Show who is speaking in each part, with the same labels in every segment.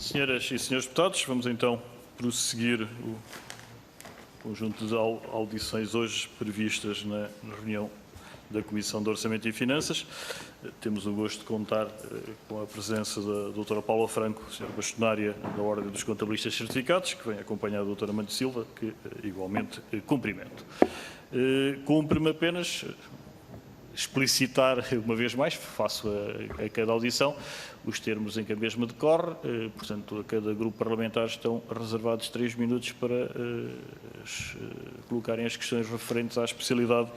Speaker 1: Senhoras e senhores deputados, vamos então prosseguir o conjunto de audições hoje previstas na reunião da Comissão de Orçamento e Finanças. Temos o gosto de contar com a presença da doutora Paula Franco, senhora bastonária da Ordem dos Contabilistas Certificados, que vem acompanhada da doutora Amanda Silva, que igualmente cumprimento. Cumpre-me apenas explicitar uma vez mais, faço a cada audição, os termos em que a mesma decorre. Portanto, a cada grupo parlamentar estão reservados 3 minutos para colocarem as questões referentes à especialidade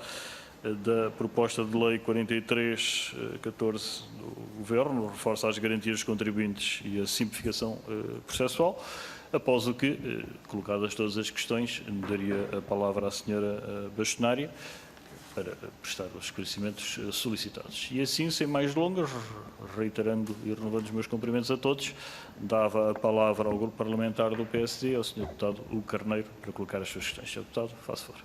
Speaker 1: da proposta de lei 43/14 do Governo, reforça as garantias dos contribuintes e a simplificação processual. Após o que, colocadas todas as questões, daria a palavra à senhora bastonária para prestar os esclarecimentos solicitados. E assim, sem mais delongas, reiterando e renovando os meus cumprimentos a todos, dava a palavra ao grupo parlamentar do PSD, ao senhor deputado Hugo Carneiro, para colocar as suas questões. Senhor deputado, faça favor.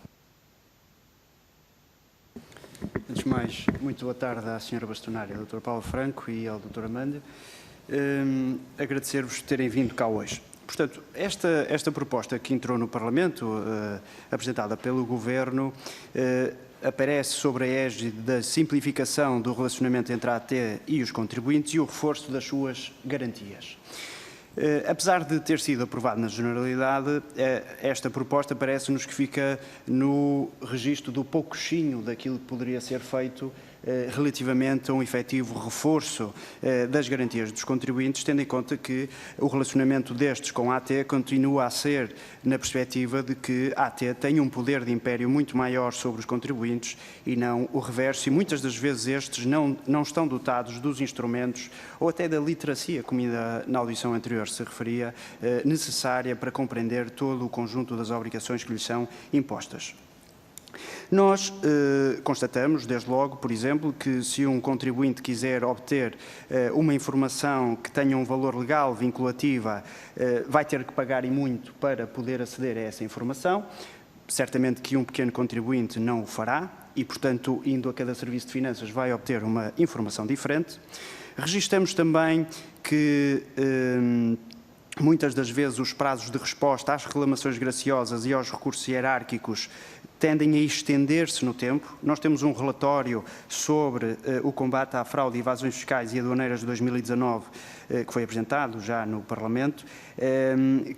Speaker 2: Antes de mais, muito boa tarde à senhora bastonária, à doutora Paula Franco e ao doutor Amanda. Agradecer-vos por terem vindo cá hoje. Portanto, esta proposta que entrou no Parlamento, apresentada pelo Governo, aparece sobre a égide da simplificação do relacionamento entre a AT e os contribuintes e o reforço das suas garantias. Apesar de ter sido aprovado na generalidade, esta proposta parece-nos que fica no registro do pouquinho daquilo que poderia ser feito relativamente a um efetivo reforço das garantias dos contribuintes, tendo em conta que o relacionamento destes com a AT continua a ser na perspectiva de que a AT tem um poder de império muito maior sobre os contribuintes e não o reverso, e muitas das vezes estes não estão dotados dos instrumentos ou até da literacia, como na audição anterior se referia, necessária para compreender todo o conjunto das obrigações que lhes são impostas. Nós constatamos, desde logo, por exemplo, que se um contribuinte quiser obter uma informação que tenha um valor legal vinculativa, vai ter que pagar e muito para poder aceder a essa informação. Certamente que um pequeno contribuinte não o fará e, portanto, indo a cada serviço de finanças, vai obter uma informação diferente. Registramos também que muitas das vezes os prazos de resposta às reclamações graciosas e aos recursos hierárquicos tendem a estender-se no tempo. Nós temos um relatório sobre o combate à fraude e evasões fiscais e aduaneiras de 2019, que foi apresentado já no Parlamento,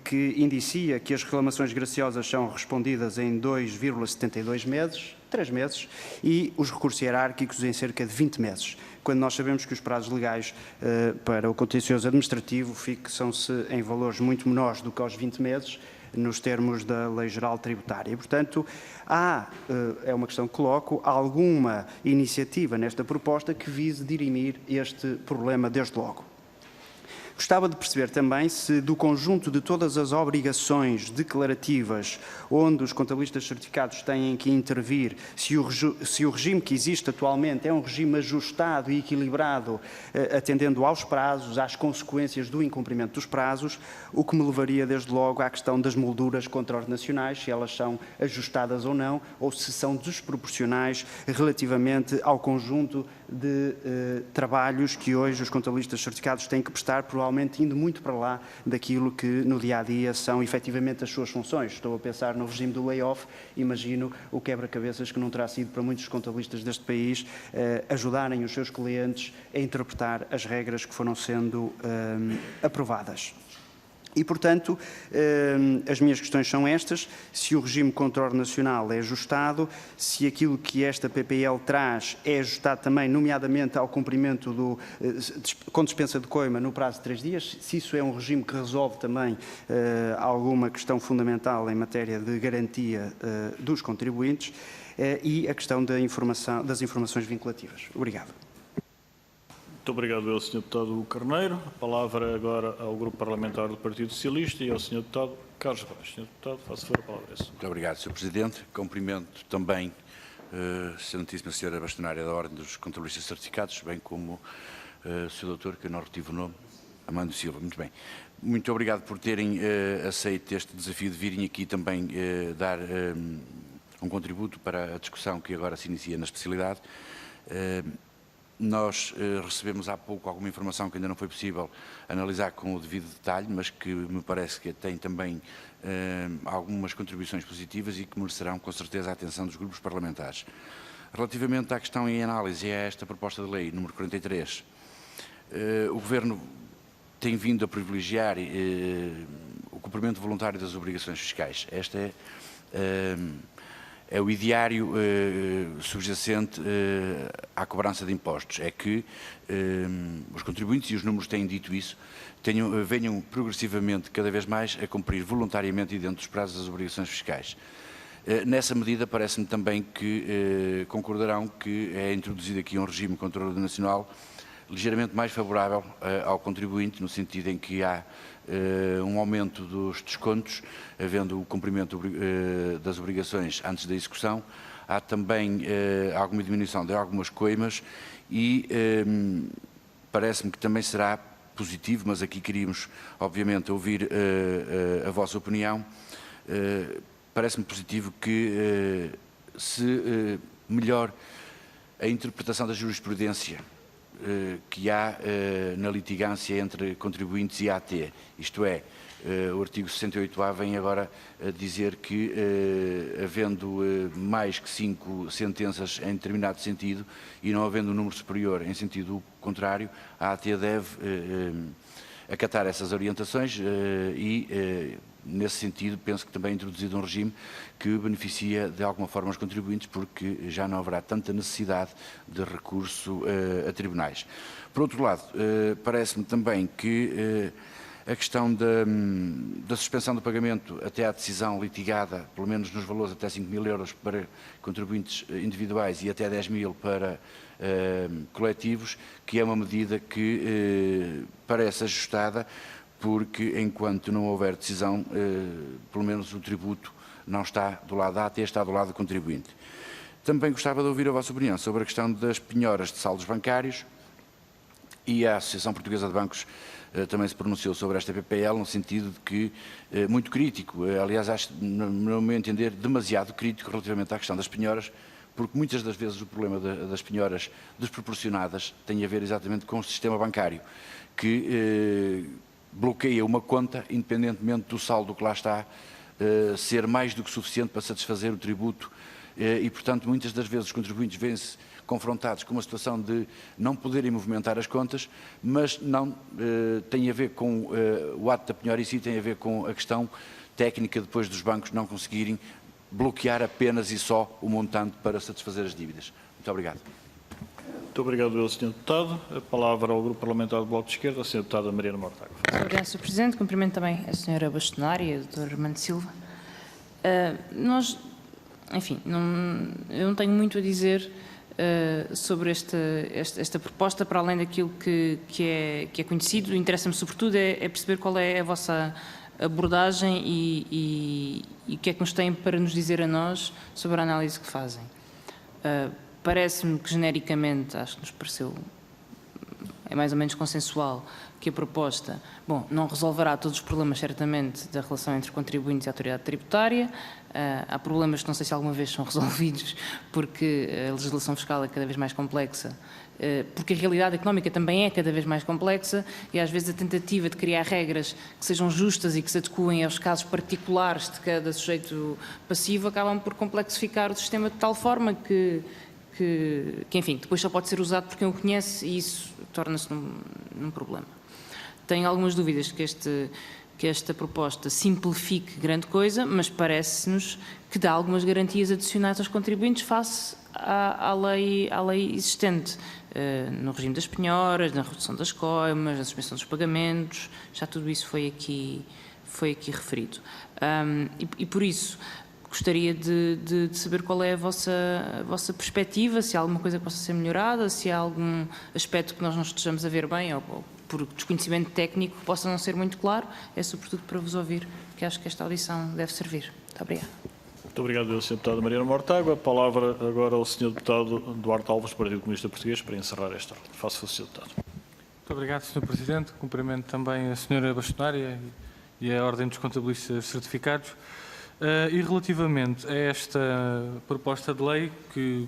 Speaker 2: que indicia que as reclamações graciosas são respondidas em 2,72 meses, 3 meses, e os recursos hierárquicos em cerca de 20 meses, quando nós sabemos que os prazos legais para o contencioso administrativo fixam-se em valores muito menores do que aos 20 meses, nos termos da Lei Geral Tributária. Portanto, é uma questão que coloco, alguma iniciativa nesta proposta que vise dirimir este problema desde logo. Gostava de perceber também se do conjunto de todas as obrigações declarativas onde os contabilistas certificados têm que intervir, se o regime que existe atualmente é um regime ajustado e equilibrado, atendendo aos prazos, às consequências do incumprimento dos prazos, o que me levaria desde logo à questão das molduras contraordenacionais, se elas são ajustadas ou não, ou se são desproporcionais relativamente ao conjunto de trabalhos que hoje os contabilistas certificados têm que prestar, provavelmente indo muito para lá daquilo que no dia-a-dia são efetivamente as suas funções. Estou a pensar no regime do layoff, imagino o quebra-cabeças que não terá sido para muitos contabilistas deste país ajudarem os seus clientes a interpretar as regras que foram sendo aprovadas. E, portanto, as minhas questões são estas: se o regime contraordenacional é ajustado, se aquilo que esta PPL traz é ajustado também, nomeadamente ao cumprimento com dispensa de coima no prazo de 3 dias, se isso é um regime que resolve também alguma questão fundamental em matéria de garantia dos contribuintes, e a questão das informações vinculativas. Obrigado.
Speaker 1: Muito obrigado, Sr. Deputado Carneiro. A palavra agora ao Grupo Parlamentar do Partido Socialista e ao Sr. Deputado Carlos Reis. Sr. Deputado, faça favor a palavra.
Speaker 3: Muito obrigado, Sr. Presidente. Cumprimento também a Excelentíssima Senhora Bastonária da Ordem dos Contabilistas Certificados, bem como o Sr. Doutor, que eu não retive o nome, Amando Silva. Muito bem. Muito obrigado por terem aceito este desafio de virem aqui também dar um contributo para a discussão que agora se inicia na especialidade. nós recebemos há pouco alguma informação que ainda não foi possível analisar com o devido detalhe, mas que me parece que tem também algumas contribuições positivas e que merecerão com certeza a atenção dos grupos parlamentares. Relativamente à questão em análise e a esta proposta de lei número 43, o Governo tem vindo a privilegiar o cumprimento voluntário das obrigações fiscais. Este é o ideário subjacente à cobrança de impostos. É que os contribuintes, e os números têm dito isso, venham progressivamente cada vez mais a cumprir voluntariamente e dentro dos prazos das obrigações fiscais. Nessa medida, parece-me também que concordarão que é introduzido aqui um regime de controle nacional ligeiramente mais favorável ao contribuinte, no sentido em que há um aumento dos descontos, havendo o cumprimento das obrigações antes da execução, há também alguma diminuição de algumas coimas e parece-me que também será positivo, mas aqui queríamos, obviamente, ouvir a vossa opinião. Parece-me positivo que se melhore a interpretação da jurisprudência que há na litigância entre contribuintes e AT. Isto é, o artigo 68A vem agora a dizer que, havendo mais que 5 sentenças em determinado sentido e não havendo um número superior em sentido contrário, a AT deve acatar essas orientações e, nesse sentido, penso que também é introduzido um regime que beneficia de alguma forma os contribuintes, porque já não haverá tanta necessidade de recurso a tribunais. Por outro lado, parece-me também que a questão da suspensão do pagamento até à decisão litigada, pelo menos nos valores até 5.000 euros para contribuintes individuais e até 10.000 para coletivos, que é uma medida que parece ajustada, porque enquanto não houver decisão, pelo menos o tributo não está do lado da AT, está do lado do contribuinte. Também gostava de ouvir a vossa opinião sobre a questão das penhoras de saldos bancários, e a Associação Portuguesa de Bancos também se pronunciou sobre esta PPL, no sentido de que, muito crítico, aliás, acho, no meu entender, demasiado crítico relativamente à questão das penhoras, porque muitas das vezes o problema das penhoras desproporcionadas tem a ver exatamente com o sistema bancário, que bloqueia uma conta, independentemente do saldo que lá está, ser mais do que suficiente para satisfazer o tributo e, portanto, muitas das vezes os contribuintes vêm-se confrontados com uma situação de não poderem movimentar as contas, mas não tem a ver com o ato da penhora em si, tem a ver com a questão técnica depois dos bancos não conseguirem bloquear apenas e só o montante para satisfazer as dívidas. Muito obrigado.
Speaker 1: Muito obrigado, Sr. Deputado. A palavra ao Grupo Parlamentar do Bloco de Esquerda, a Sra. Deputada Mariana Mortágua.
Speaker 4: Muito obrigada, Sr. Presidente. Cumprimento também a Sra. Bastonária e a Dr. Armando Silva. Enfim, eu não tenho muito a dizer sobre esta proposta, para além daquilo que é conhecido. Interessa-me, sobretudo, é perceber qual é a vossa abordagem e o que é que nos têm para nos dizer a nós sobre a análise que fazem. Parece-me que, genericamente, acho que nos pareceu, é mais ou menos consensual, que a proposta, bom, não resolverá todos os problemas, certamente, da relação entre contribuintes e autoridade tributária. Há problemas que não sei se alguma vez são resolvidos, porque a legislação fiscal é cada vez mais complexa, porque a realidade económica também é cada vez mais complexa e, às vezes, a tentativa de criar regras que sejam justas e que se adequem aos casos particulares de cada sujeito passivo acabam por complexificar o sistema de tal forma que enfim, depois só pode ser usado por quem o conhece e isso torna-se num problema. Tenho algumas dúvidas que esta proposta simplifique grande coisa, mas parece-nos que dá algumas garantias adicionais aos contribuintes face à lei existente, no regime das penhoras, na redução das coimas, na suspensão dos pagamentos, já tudo isso foi aqui referido. E por isso, gostaria de saber qual é a vossa perspectiva, se há alguma coisa que possa ser melhorada, se há algum aspecto que nós não estejamos a ver bem ou por desconhecimento técnico que possa não ser muito claro. É sobretudo para vos ouvir que acho que esta audição deve servir. Muito obrigada.
Speaker 1: Muito obrigado, Sr. Deputado Mariana Mortágua. A palavra agora ao Sr. Deputado Duarte Alves, do Partido Comunista Português, para encerrar esta ordem. Faça-o, Sr. Deputado.
Speaker 5: Muito obrigado, Sr. Presidente. Cumprimento também a Sra. Bastonária e a Ordem dos Contabilistas Certificados. E relativamente a esta proposta de lei, que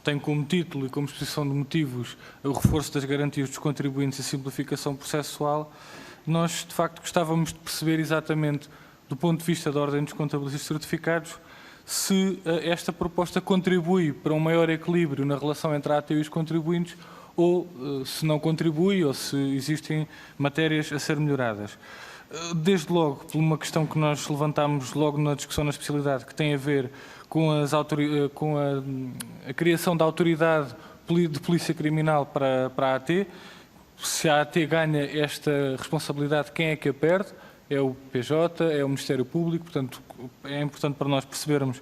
Speaker 5: tem como título e como exposição de motivos o reforço das garantias dos contribuintes e simplificação processual, nós, de facto, gostávamos de perceber exatamente, do ponto de vista da Ordem dos Contabilistas Certificados, se esta proposta contribui para um maior equilíbrio na relação entre a AT e os contribuintes ou se não contribui ou se existem matérias a ser melhoradas. Desde logo, por uma questão que nós levantámos logo na discussão na especialidade, que tem a ver com a criação da autoridade de polícia criminal para a AT. Se a AT ganha esta responsabilidade, quem é que a perde? É o PJ, é o Ministério Público, portanto, é importante para nós percebermos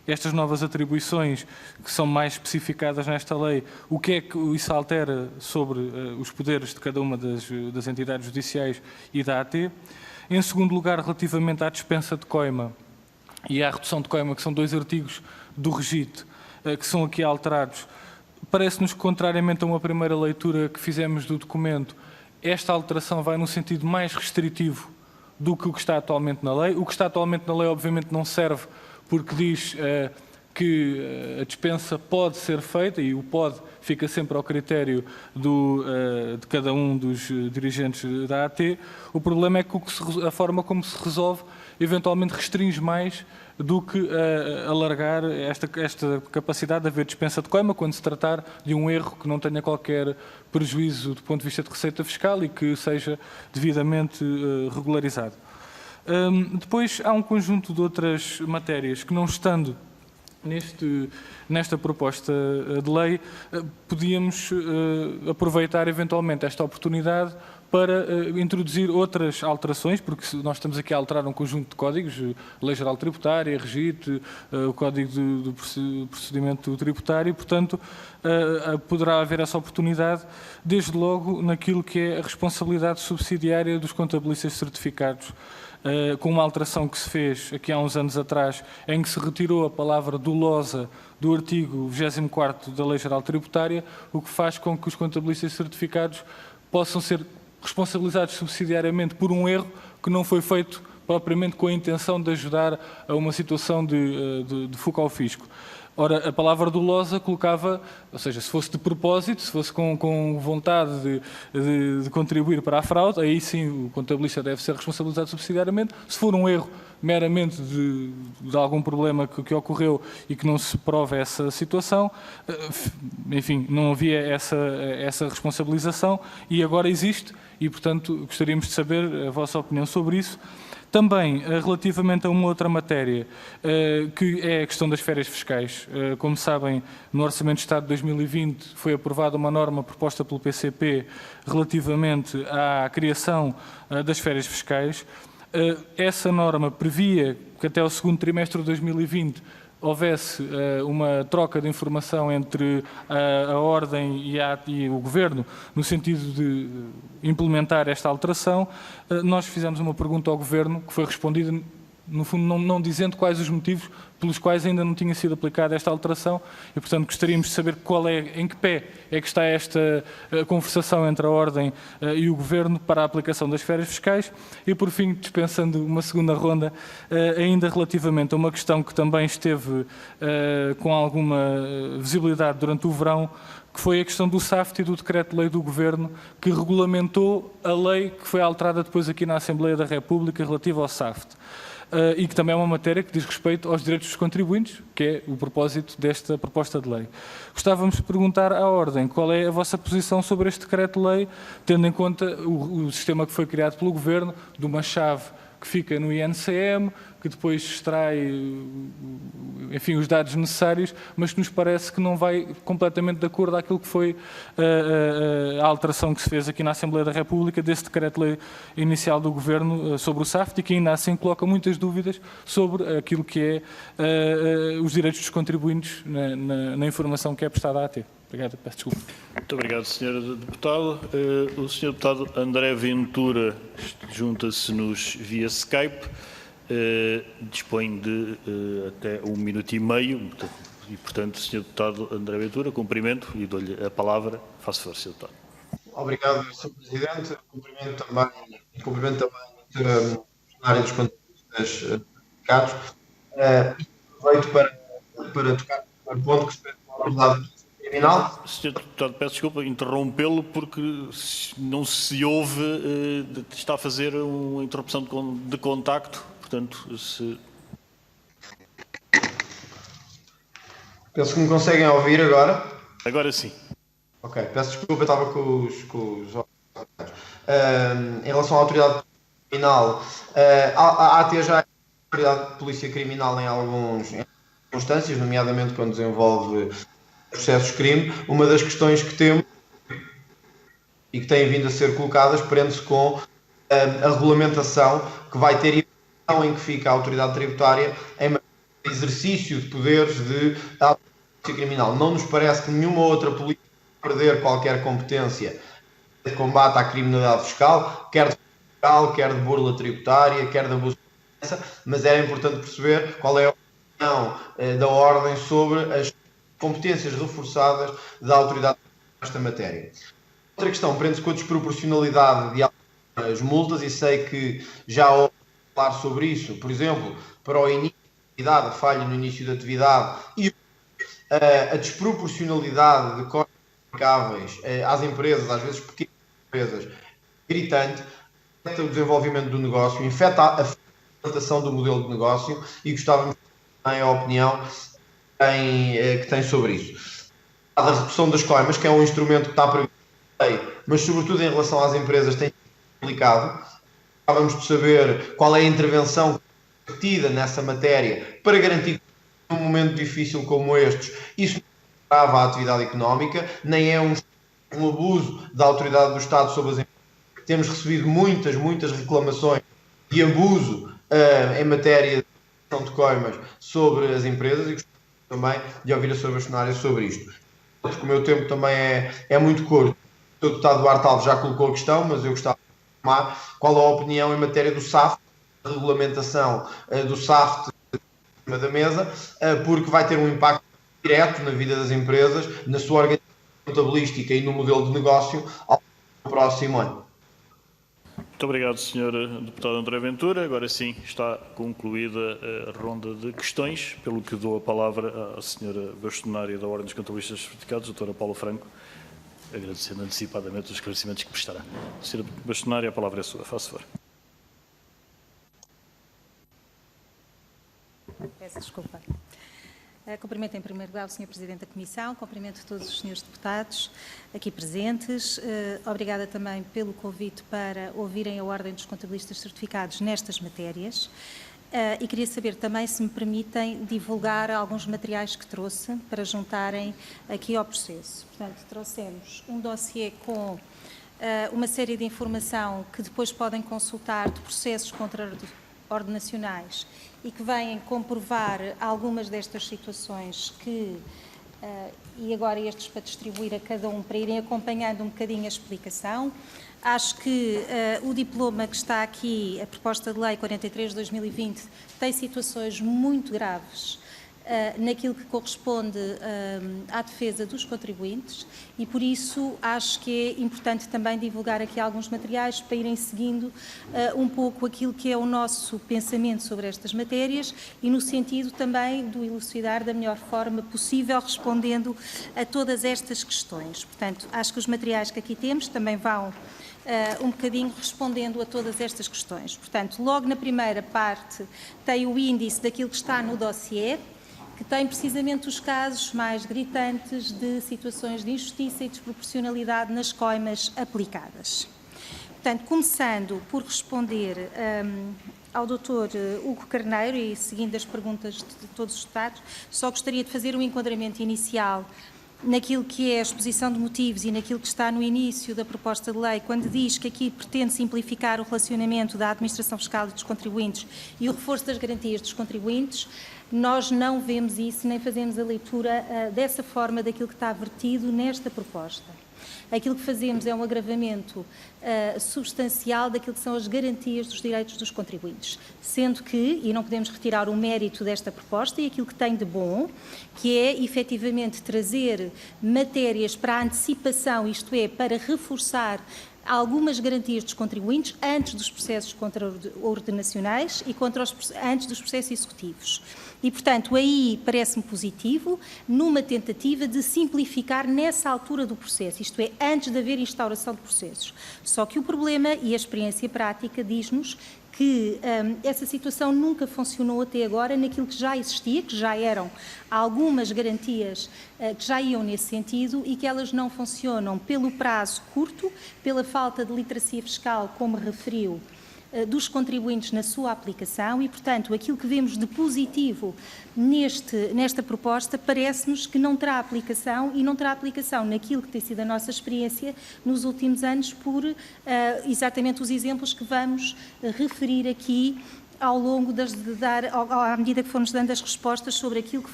Speaker 5: estas novas atribuições que são mais especificadas nesta lei, o que é que isso altera sobre os poderes de cada uma das entidades judiciais e da AT. Em segundo lugar, relativamente à dispensa de coima e à redução de coima, que são 2 artigos do REGIT, que são aqui alterados, parece-nos que, contrariamente a uma primeira leitura que fizemos do documento, esta alteração vai num sentido mais restritivo do que o que está atualmente na lei. O que está atualmente na lei, obviamente, não serve porque diz que a dispensa pode ser feita e o pode fica sempre ao critério de cada um dos dirigentes da AT. O problema é que a forma como se resolve eventualmente restringe mais do que alargar esta capacidade de haver dispensa de coima quando se tratar de um erro que não tenha qualquer prejuízo do ponto de vista de receita fiscal e que seja devidamente regularizado. Depois há um conjunto de outras matérias que, não estando nesta proposta de lei, podíamos aproveitar eventualmente esta oportunidade para introduzir outras alterações, porque nós estamos aqui a alterar um conjunto de códigos, Lei Geral Tributária, REGIT, o Código do Procedimento Tributário, portanto, poderá haver essa oportunidade, desde logo naquilo que é a responsabilidade subsidiária dos contabilistas certificados, com uma alteração que se fez aqui há uns anos atrás, em que se retirou a palavra dolosa do artigo 24º da Lei Geral Tributária, o que faz com que os contabilistas certificados possam ser responsabilizados subsidiariamente por um erro que não foi feito propriamente com a intenção de ajudar a uma situação de fuga ao fisco. Ora, a palavra dolosa colocava, ou seja, se fosse de propósito, se fosse com vontade de contribuir para a fraude, aí sim o contabilista deve ser responsabilizado subsidiariamente. Se for um erro meramente de algum problema que ocorreu e que não se prova essa situação, enfim, não havia essa responsabilização e agora existe e, portanto, gostaríamos de saber a vossa opinião sobre isso. Também, relativamente a uma outra matéria, que é a questão das férias fiscais. Como sabem, no Orçamento de Estado de 2020 foi aprovada uma norma proposta pelo PCP relativamente à criação das férias fiscais. Essa norma previa que até o segundo trimestre de 2020 houvesse uma troca de informação entre a Ordem e o Governo, no sentido de implementar esta alteração. Nós fizemos uma pergunta ao Governo, que foi respondida, no fundo, não dizendo quais os motivos pelos quais ainda não tinha sido aplicada esta alteração e, portanto, gostaríamos de saber em que pé é que está esta conversação entre a Ordem e o Governo para a aplicação das férias fiscais. E, por fim, dispensando uma segunda ronda, ainda relativamente a uma questão que também esteve com alguma visibilidade durante o verão, que foi a questão do SAFT e do Decreto-Lei do Governo, que regulamentou a lei que foi alterada depois aqui na Assembleia da República relativa ao SAFT. E que também é uma matéria que diz respeito aos direitos dos contribuintes, que é o propósito desta proposta de lei. Gostávamos de perguntar à Ordem qual é a vossa posição sobre este decreto-lei, tendo em conta o sistema que foi criado pelo Governo, de uma chave que fica no INCM, que depois extrai, enfim, os dados necessários, mas que nos parece que não vai completamente de acordo àquilo que foi a alteração que se fez aqui na Assembleia da República desse decreto-lei inicial do Governo sobre o SAFT e que ainda assim coloca muitas dúvidas sobre aquilo que é os direitos dos contribuintes na informação que é prestada à AT. Obrigado, peço desculpa.
Speaker 1: Muito obrigado, Sr. Deputado. O Sr. Deputado André Ventura junta-se-nos via Skype. Dispõe de até 1 minuto e meio e, portanto, Sr. Deputado André Ventura, cumprimento e dou-lhe a palavra. Faça favor, Sr. Deputado.
Speaker 6: Obrigado, Sr. Presidente. Cumprimento também a funcionária dos contabilistas certificados. Aproveito para tocar no ponto que respeita à autoridade criminal.
Speaker 1: Sr. Deputado, peço desculpa interrompê-lo porque não se ouve, está a fazer uma interrupção de contacto, portanto, se...
Speaker 6: Penso que me conseguem ouvir agora.
Speaker 1: Agora sim.
Speaker 6: Ok, peço desculpa, eu estava com os... em relação à autoridade criminal, há até já a autoridade de polícia criminal em algumas circunstâncias, nomeadamente quando desenvolve processos de crime. Uma das questões que temos e que têm vindo a ser colocadas prende-se com a regulamentação que vai ter em que fica a autoridade tributária em exercício de poderes de polícia criminal. Não nos parece que nenhuma outra polícia perder qualquer competência de combate à criminalidade fiscal, quer de fiscal, quer de burla tributária, quer de abuso de confiança, mas era importante perceber qual é a opinião da Ordem sobre as competências reforçadas da autoridade nesta matéria. Outra questão prende-se com a desproporcionalidade de algumas multas, e sei que já ouvi falar sobre isso, por exemplo, para o início da atividade, a falha no início da atividade e a desproporcionalidade de costos aplicáveis às empresas, às vezes pequenas empresas, gritante, afeta o desenvolvimento do negócio, afeta a implementação do modelo de negócio, e gostávamos também a opinião que tem sobre isso. A redução das coimas, que é um instrumento que está previsto, mas sobretudo em relação às empresas tem sido aplicado. Gostávamos de saber qual é a intervenção tida nessa matéria para garantir que num momento difícil como estes, isso não agrava a atividade económica, nem é um abuso da autoridade do Estado sobre as empresas. Temos recebido muitas reclamações de abuso em matéria de coimas sobre as empresas, e gostamos também de ouvir a Sra. Bastonária sobre isto. Porque o meu tempo também é muito curto. O Sr. Deputado Duarte Alves já colocou a questão, mas eu gostava de informar qual a opinião em matéria do SAFT, a regulamentação do SAFT em cima da mesa, porque vai ter um impacto direto na vida das empresas, na sua organização contabilística e no modelo de negócio ao próximo ano.
Speaker 1: Muito obrigado, Sr. Deputado André Ventura. Agora sim está concluída a ronda de questões, pelo que dou a palavra à Sra. Bastonária da Ordem dos Contabilistas Certificados, Dra. Paula Franco, agradecendo antecipadamente os esclarecimentos que prestará. Sra. Bastonária, a palavra é sua. Faça favor.
Speaker 7: Peço desculpa. Cumprimento em primeiro lugar o Sr. Presidente da Comissão, cumprimento todos os senhores deputados aqui presentes. Obrigada também pelo convite para ouvirem a Ordem dos Contabilistas Certificados nestas matérias. E queria saber também se me permitem divulgar alguns materiais que trouxe para juntarem aqui ao processo. Portanto, trouxemos um dossiê com uma série de informação que depois podem consultar de processos contraordenacionais e que vêm comprovar algumas destas situações e agora estes para distribuir a cada um, para irem acompanhando um bocadinho a explicação. Acho que o diploma que está aqui, a proposta de lei 43 de 2020, tem situações muito graves naquilo que corresponde à defesa dos contribuintes, e por isso acho que é importante também divulgar aqui alguns materiais para irem seguindo um pouco aquilo que é o nosso pensamento sobre estas matérias e no sentido também de elucidar da melhor forma possível, respondendo a todas estas questões. Portanto, acho que os materiais que aqui temos também vão um bocadinho respondendo a todas estas questões. Portanto, logo na primeira parte tem o índice daquilo que está no dossiê, que tem precisamente os casos mais gritantes de situações de injustiça e desproporcionalidade nas coimas aplicadas. Portanto, começando por responder ao Dr. Hugo Carneiro e seguindo as perguntas de todos os deputados, só gostaria de fazer um enquadramento inicial naquilo que é a exposição de motivos e naquilo que está no início da proposta de lei, quando diz que aqui pretende simplificar o relacionamento da administração fiscal e dos contribuintes e o reforço das garantias dos contribuintes. Nós não vemos isso, nem fazemos a leitura dessa forma daquilo que está vertido nesta proposta. Aquilo que fazemos é um agravamento substancial daquilo que são as garantias dos direitos dos contribuintes, sendo que, e não podemos retirar o mérito desta proposta e aquilo que tem de bom, que é efetivamente trazer matérias para a antecipação, isto é, para reforçar algumas garantias dos contribuintes antes dos processos contraordenacionais e antes dos processos executivos. E, portanto, aí parece-me positivo, numa tentativa de simplificar nessa altura do processo, isto é, antes de haver instauração de processos. Só que o problema e a experiência prática diz-nos que essa situação nunca funcionou até agora naquilo que já existia, que já eram algumas garantias que já iam nesse sentido e que elas não funcionam pelo prazo curto, pela falta de literacia fiscal, como referiu, dos contribuintes na sua aplicação e, portanto, aquilo que vemos de positivo nesta proposta parece-nos que não terá aplicação e não terá aplicação naquilo que tem sido a nossa experiência nos últimos anos por exatamente os exemplos que vamos referir aqui ao longo à medida que formos dando as respostas sobre aquilo que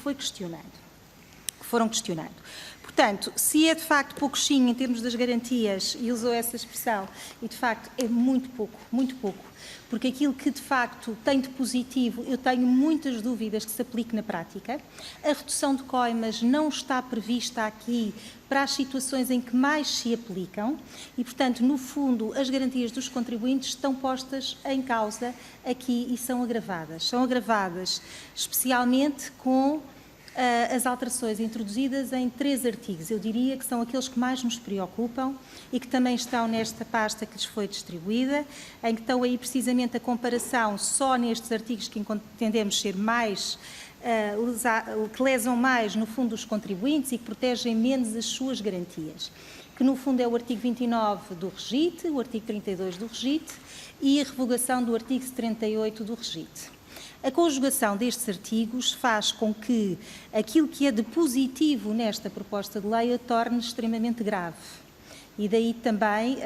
Speaker 7: foram questionando. Portanto, se é de facto pouquinho em termos das garantias, e usou essa expressão, e de facto é muito pouco, porque aquilo que de facto tem de positivo, eu tenho muitas dúvidas que se aplique na prática. A redução de coimas não está prevista aqui para as situações em que mais se aplicam e, portanto, no fundo, as garantias dos contribuintes estão postas em causa aqui e são agravadas. São agravadas especialmente com as alterações introduzidas em 3 artigos, eu diria que são aqueles que mais nos preocupam e que também estão nesta pasta que lhes foi distribuída, em que estão aí precisamente a comparação só nestes artigos que entendemos ser mais, que lesam mais no fundo os contribuintes e que protegem menos as suas garantias, que no fundo é o artigo 29 do REGIT, o artigo 32 do REGIT e a revogação do artigo 78 do REGIT. A conjugação destes artigos faz com que aquilo que é de positivo nesta proposta de lei a torne extremamente grave. E daí também,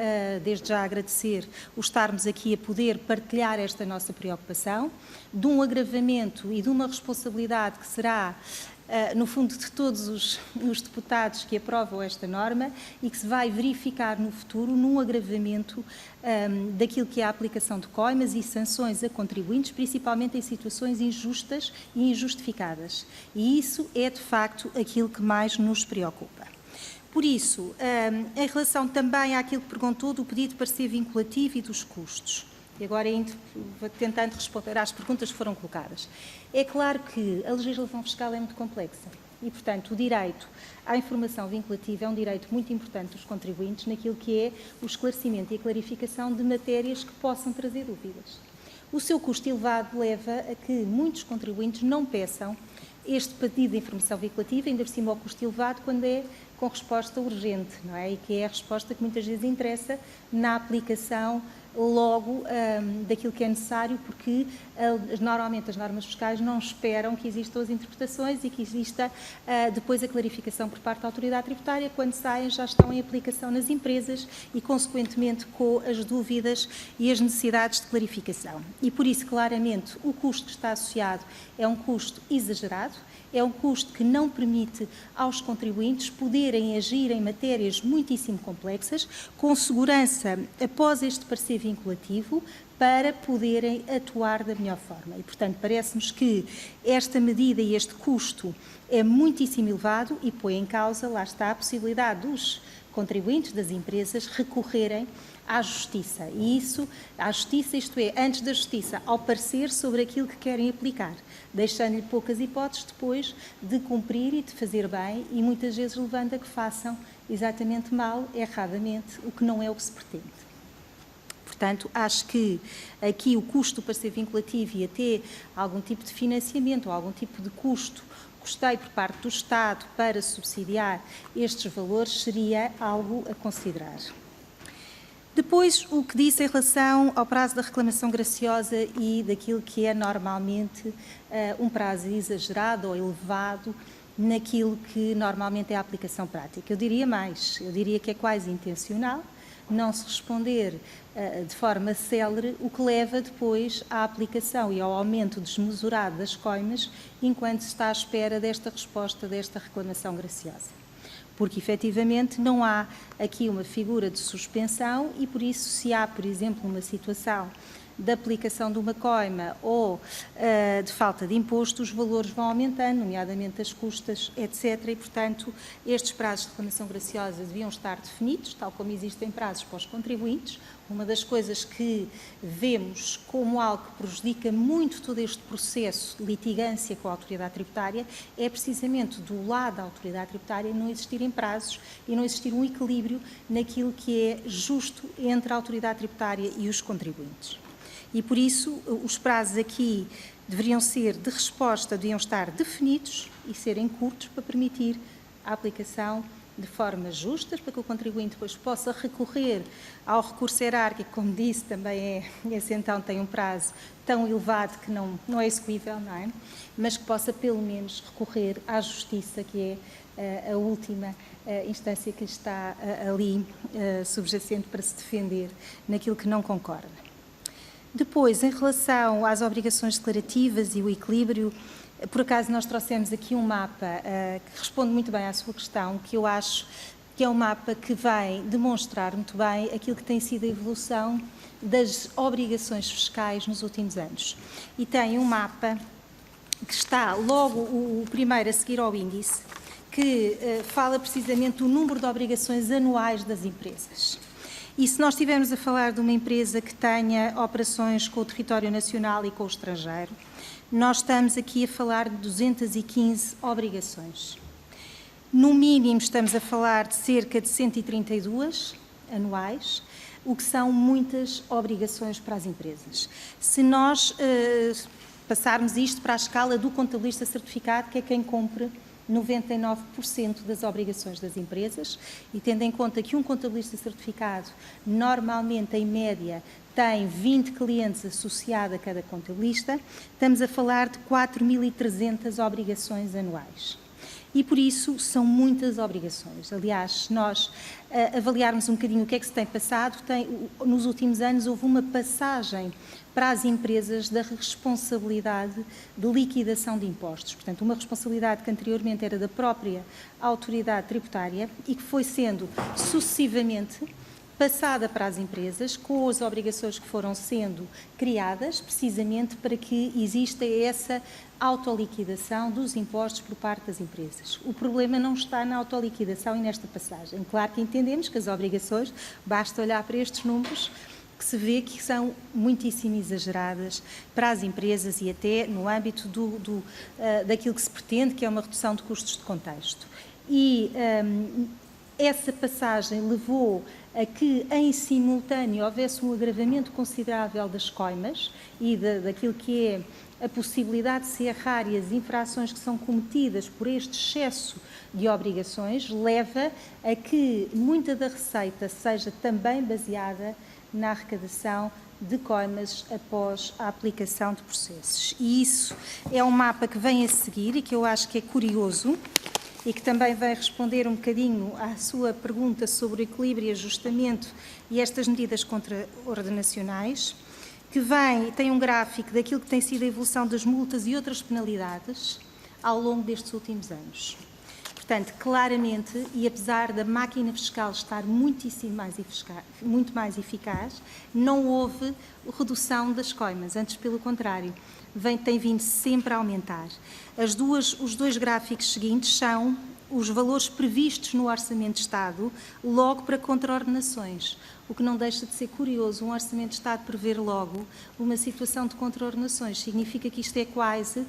Speaker 7: desde já agradecer o estarmos aqui a poder partilhar esta nossa preocupação, de um agravamento e de uma responsabilidade que será, no fundo, de todos os deputados que aprovam esta norma e que se vai verificar no futuro num agravamento daquilo que é a aplicação de coimas e sanções a contribuintes, principalmente em situações injustas e injustificadas. E isso é, de facto, aquilo que mais nos preocupa. Por isso, em relação também àquilo que perguntou do pedido para ser vinculativo e dos custos, e agora tentando responder às perguntas que foram colocadas. É claro que a legislação fiscal é muito complexa e, portanto, o direito à informação vinculativa é um direito muito importante dos contribuintes naquilo que é o esclarecimento e a clarificação de matérias que possam trazer dúvidas. O seu custo elevado leva a que muitos contribuintes não peçam este pedido de informação vinculativa, ainda por cima ao custo elevado, quando é com resposta urgente, não é? E que é a resposta que muitas vezes interessa na aplicação logo daquilo que é necessário, porque normalmente as normas fiscais não esperam que existam as interpretações e que exista depois a clarificação por parte da autoridade tributária. Quando saem, já estão em aplicação nas empresas e, consequentemente, com as dúvidas e as necessidades de clarificação. E, por isso, claramente, o custo que está associado é um custo exagerado, é um custo que não permite aos contribuintes poderem agir em matérias muitíssimo complexas, com segurança após este parecer vinculativo, para poderem atuar da melhor forma. E, portanto, parece-nos que esta medida e este custo é muitíssimo elevado e põe em causa, lá está, a possibilidade dos contribuintes, das empresas, recorrerem à Justiça. E isso, à Justiça, isto é, antes da Justiça, ao parecer sobre aquilo que querem aplicar, deixando-lhe poucas hipóteses depois de cumprir e de fazer bem e muitas vezes levando a que façam exatamente mal, erradamente, o que não é o que se pretende. Portanto, acho que aqui o custo para ser vinculativo e até algum tipo de financiamento ou algum tipo de custeio por parte do Estado para subsidiar estes valores seria algo a considerar. Depois, o que disse em relação ao prazo da reclamação graciosa e daquilo que é normalmente um prazo exagerado ou elevado naquilo que normalmente é a aplicação prática. Eu diria mais, eu diria que é quase intencional não se responder de forma célere, o que leva depois à aplicação e ao aumento desmesurado das coimas enquanto se está à espera desta resposta, desta reclamação graciosa. Porque, efetivamente, não há aqui uma figura de suspensão e, por isso, se há, por exemplo, uma situação da aplicação de uma coima ou de falta de imposto, os valores vão aumentando, nomeadamente as custas, etc. E, portanto, estes prazos de reclamação graciosa deviam estar definidos, tal como existem prazos para os contribuintes. Uma das coisas que vemos como algo que prejudica muito todo este processo de litigância com a autoridade tributária é precisamente do lado da autoridade tributária não existirem prazos e não existir um equilíbrio naquilo que é justo entre a autoridade tributária e os contribuintes. E por isso os prazos aqui deveriam ser de resposta, deviam estar definidos e serem curtos para permitir a aplicação de forma justa, para que o contribuinte depois possa recorrer ao recurso hierárquico, como disse, também esse então tem um prazo tão elevado que não é execuível, não é? Mas que possa pelo menos recorrer à justiça, que é a última instância que está ali subjacente para se defender naquilo que não concorda. Depois, em relação às obrigações declarativas e o equilíbrio, por acaso nós trouxemos aqui um mapa que responde muito bem à sua questão, que eu acho que é um mapa que vai demonstrar muito bem aquilo que tem sido a evolução das obrigações fiscais nos últimos anos. E tem um mapa que está logo o primeiro a seguir ao índice, que fala precisamente do número de obrigações anuais das empresas. E se nós estivermos a falar de uma empresa que tenha operações com o território nacional e com o estrangeiro, nós estamos aqui a falar de 215 obrigações. No mínimo estamos a falar de cerca de 132 anuais, o que são muitas obrigações para as empresas. Se nós passarmos isto para a escala do contabilista certificado, que é quem cumpre 99% das obrigações das empresas, e tendo em conta que um contabilista certificado normalmente, em média, tem 20 clientes associados a cada contabilista, estamos a falar de 4.300 obrigações anuais. E, por isso, são muitas obrigações. Aliás, se nós avaliarmos um bocadinho o que é que se tem passado, nos últimos anos houve uma passagem para as empresas da responsabilidade de liquidação de impostos. Portanto, uma responsabilidade que anteriormente era da própria autoridade tributária e que foi sendo sucessivamente passada para as empresas, com as obrigações que foram sendo criadas, precisamente para que exista essa autoliquidação dos impostos por parte das empresas. O problema não está na autoliquidação e nesta passagem. Claro que entendemos que as obrigações, basta olhar para estes números, que se vê que são muitíssimo exageradas para as empresas e até no âmbito daquilo que se pretende, que é uma redução de custos de contexto. E essa passagem levou a que, em simultâneo, houvesse um agravamento considerável das coimas e daquilo que é a possibilidade de se errar e as infrações que são cometidas por este excesso de obrigações, leva a que muita da receita seja também baseada na arrecadação de coimas após a aplicação de processos. E isso é um mapa que vem a seguir e que eu acho que é curioso e que também vai responder um bocadinho à sua pergunta sobre o equilíbrio e ajustamento e estas medidas contraordenacionais, que tem um gráfico daquilo que tem sido a evolução das multas e outras penalidades ao longo destes últimos anos. Portanto, claramente, e apesar da máquina fiscal estar muito mais eficaz, não houve redução das coimas, antes pelo contrário, tem vindo sempre a aumentar. Os dois gráficos seguintes são os valores previstos no Orçamento de Estado logo para contraordenações, o que não deixa de ser curioso, um Orçamento de Estado prever logo uma situação de contraordenações. Significa que isto é quase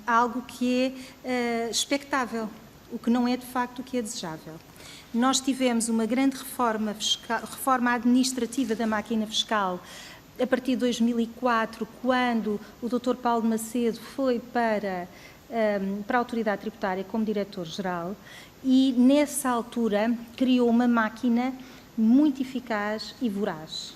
Speaker 7: algo que é expectável, o que não é de facto o que é desejável. Nós tivemos uma grande reforma administrativa da máquina fiscal a partir de 2004, quando o Dr. Paulo Macedo foi para a Autoridade Tributária como Diretor-Geral e, nessa altura, criou uma máquina muito eficaz e voraz,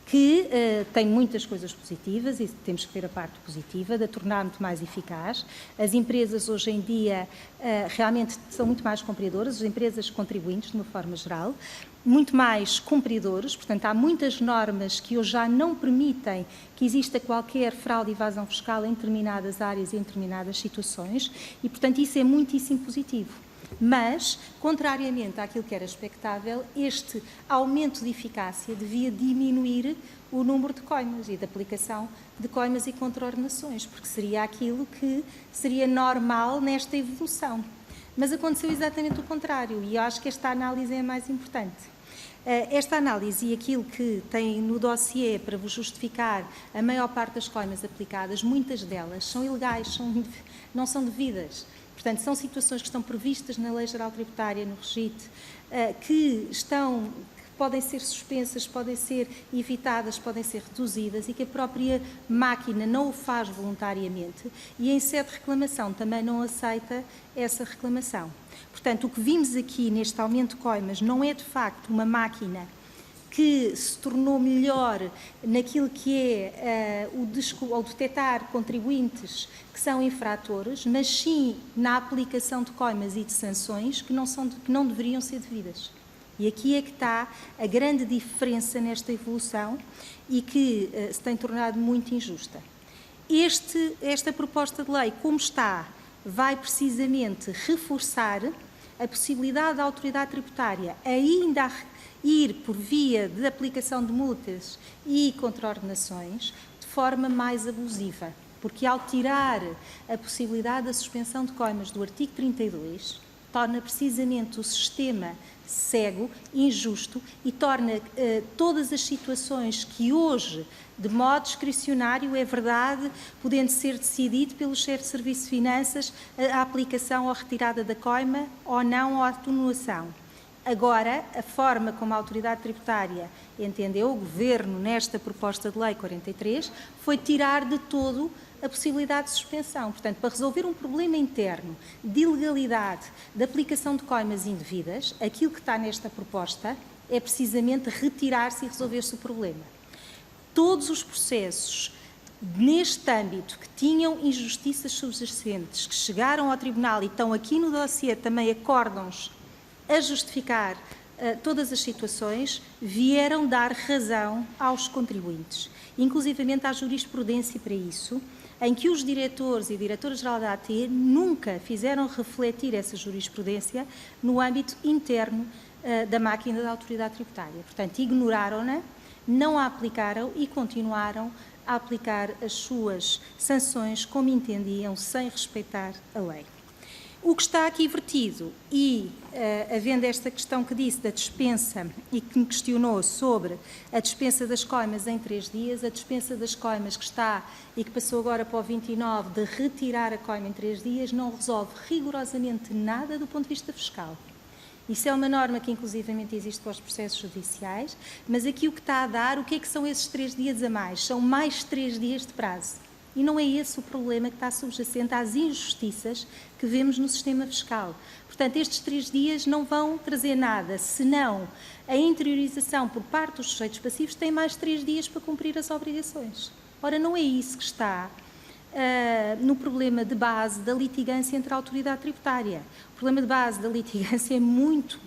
Speaker 7: que tem muitas coisas positivas e temos que ver a parte positiva, de a tornar muito mais eficaz. As empresas hoje em dia realmente são muito mais cumpridoras, as empresas contribuintes, de uma forma geral, muito mais cumpridores, portanto há muitas normas que hoje já não permitem que exista qualquer fraude e evasão fiscal em determinadas áreas e em determinadas situações e, portanto, isso é muitíssimo positivo. Mas, contrariamente àquilo que era expectável, este aumento de eficácia devia diminuir o número de coimas e de aplicação de coimas e contraordenações, porque seria aquilo que seria normal nesta evolução. Mas aconteceu exatamente o contrário, e eu acho que esta análise é a mais importante. Esta análise e aquilo que tem no dossiê para vos justificar a maior parte das coimas aplicadas, muitas delas são ilegais, não são devidas. Portanto, são situações que estão previstas na Lei Geral Tributária, no REGIT, que podem ser suspensas, podem ser evitadas, podem ser reduzidas e que a própria máquina não o faz voluntariamente e, em sede de reclamação, também não aceita essa reclamação. Portanto, o que vimos aqui neste aumento de coimas não é, de facto, uma máquina que se tornou melhor naquilo que é o detectar contribuintes que são infratores, mas sim na aplicação de coimas e de sanções que não deveriam ser devidas. E aqui é que está a grande diferença nesta evolução e que se tem tornado muito injusta. Esta proposta de lei, como está, vai precisamente reforçar a possibilidade da autoridade tributária ainda ir por via de aplicação de multas e contraordenações de forma mais abusiva, porque ao tirar a possibilidade da suspensão de coimas do artigo 32, torna precisamente o sistema cego, injusto e torna todas as situações que hoje, de modo discricionário, é verdade, podendo ser decidido pelo chefe de Serviço de Finanças a aplicação ou retirada da coima ou não, ou a atenuação. Agora, a forma como a autoridade tributária entendeu, o Governo, nesta proposta de lei 43, foi tirar de todo a possibilidade de suspensão. Portanto, para resolver um problema interno de ilegalidade, de aplicação de coimas indevidas, aquilo que está nesta proposta é precisamente retirar-se e resolver-se o problema. Todos os processos neste âmbito que tinham injustiças subjacentes, que chegaram ao Tribunal e estão aqui no dossiê também acórdãos a justificar todas as situações, vieram dar razão aos contribuintes. Inclusivamente há jurisprudência para isso, em que os diretores e diretora-geral da AT nunca fizeram refletir essa jurisprudência no âmbito interno da máquina da autoridade tributária. Portanto, ignoraram-na, não a aplicaram e continuaram a aplicar as suas sanções como entendiam, sem respeitar a lei. O que está aqui vertido e, havendo esta questão que disse da dispensa e que me questionou sobre a dispensa das coimas em 3 dias, a dispensa das coimas que está e que passou agora para o 29 de retirar a coima em 3 dias, não resolve rigorosamente nada do ponto de vista fiscal. Isso é uma norma que inclusivamente existe para os processos judiciais, mas aqui o que está a dar, o que é que são esses 3 dias a mais? São mais 3 dias de prazo. E não é esse o problema que está subjacente às injustiças que vemos no sistema fiscal. Portanto, estes 3 dias não vão trazer nada, senão a interiorização por parte dos sujeitos passivos tem mais 3 dias para cumprir as obrigações. Ora, não é isso que está no problema de base da litigância entre a autoridade tributária. O problema de base da litigância é muito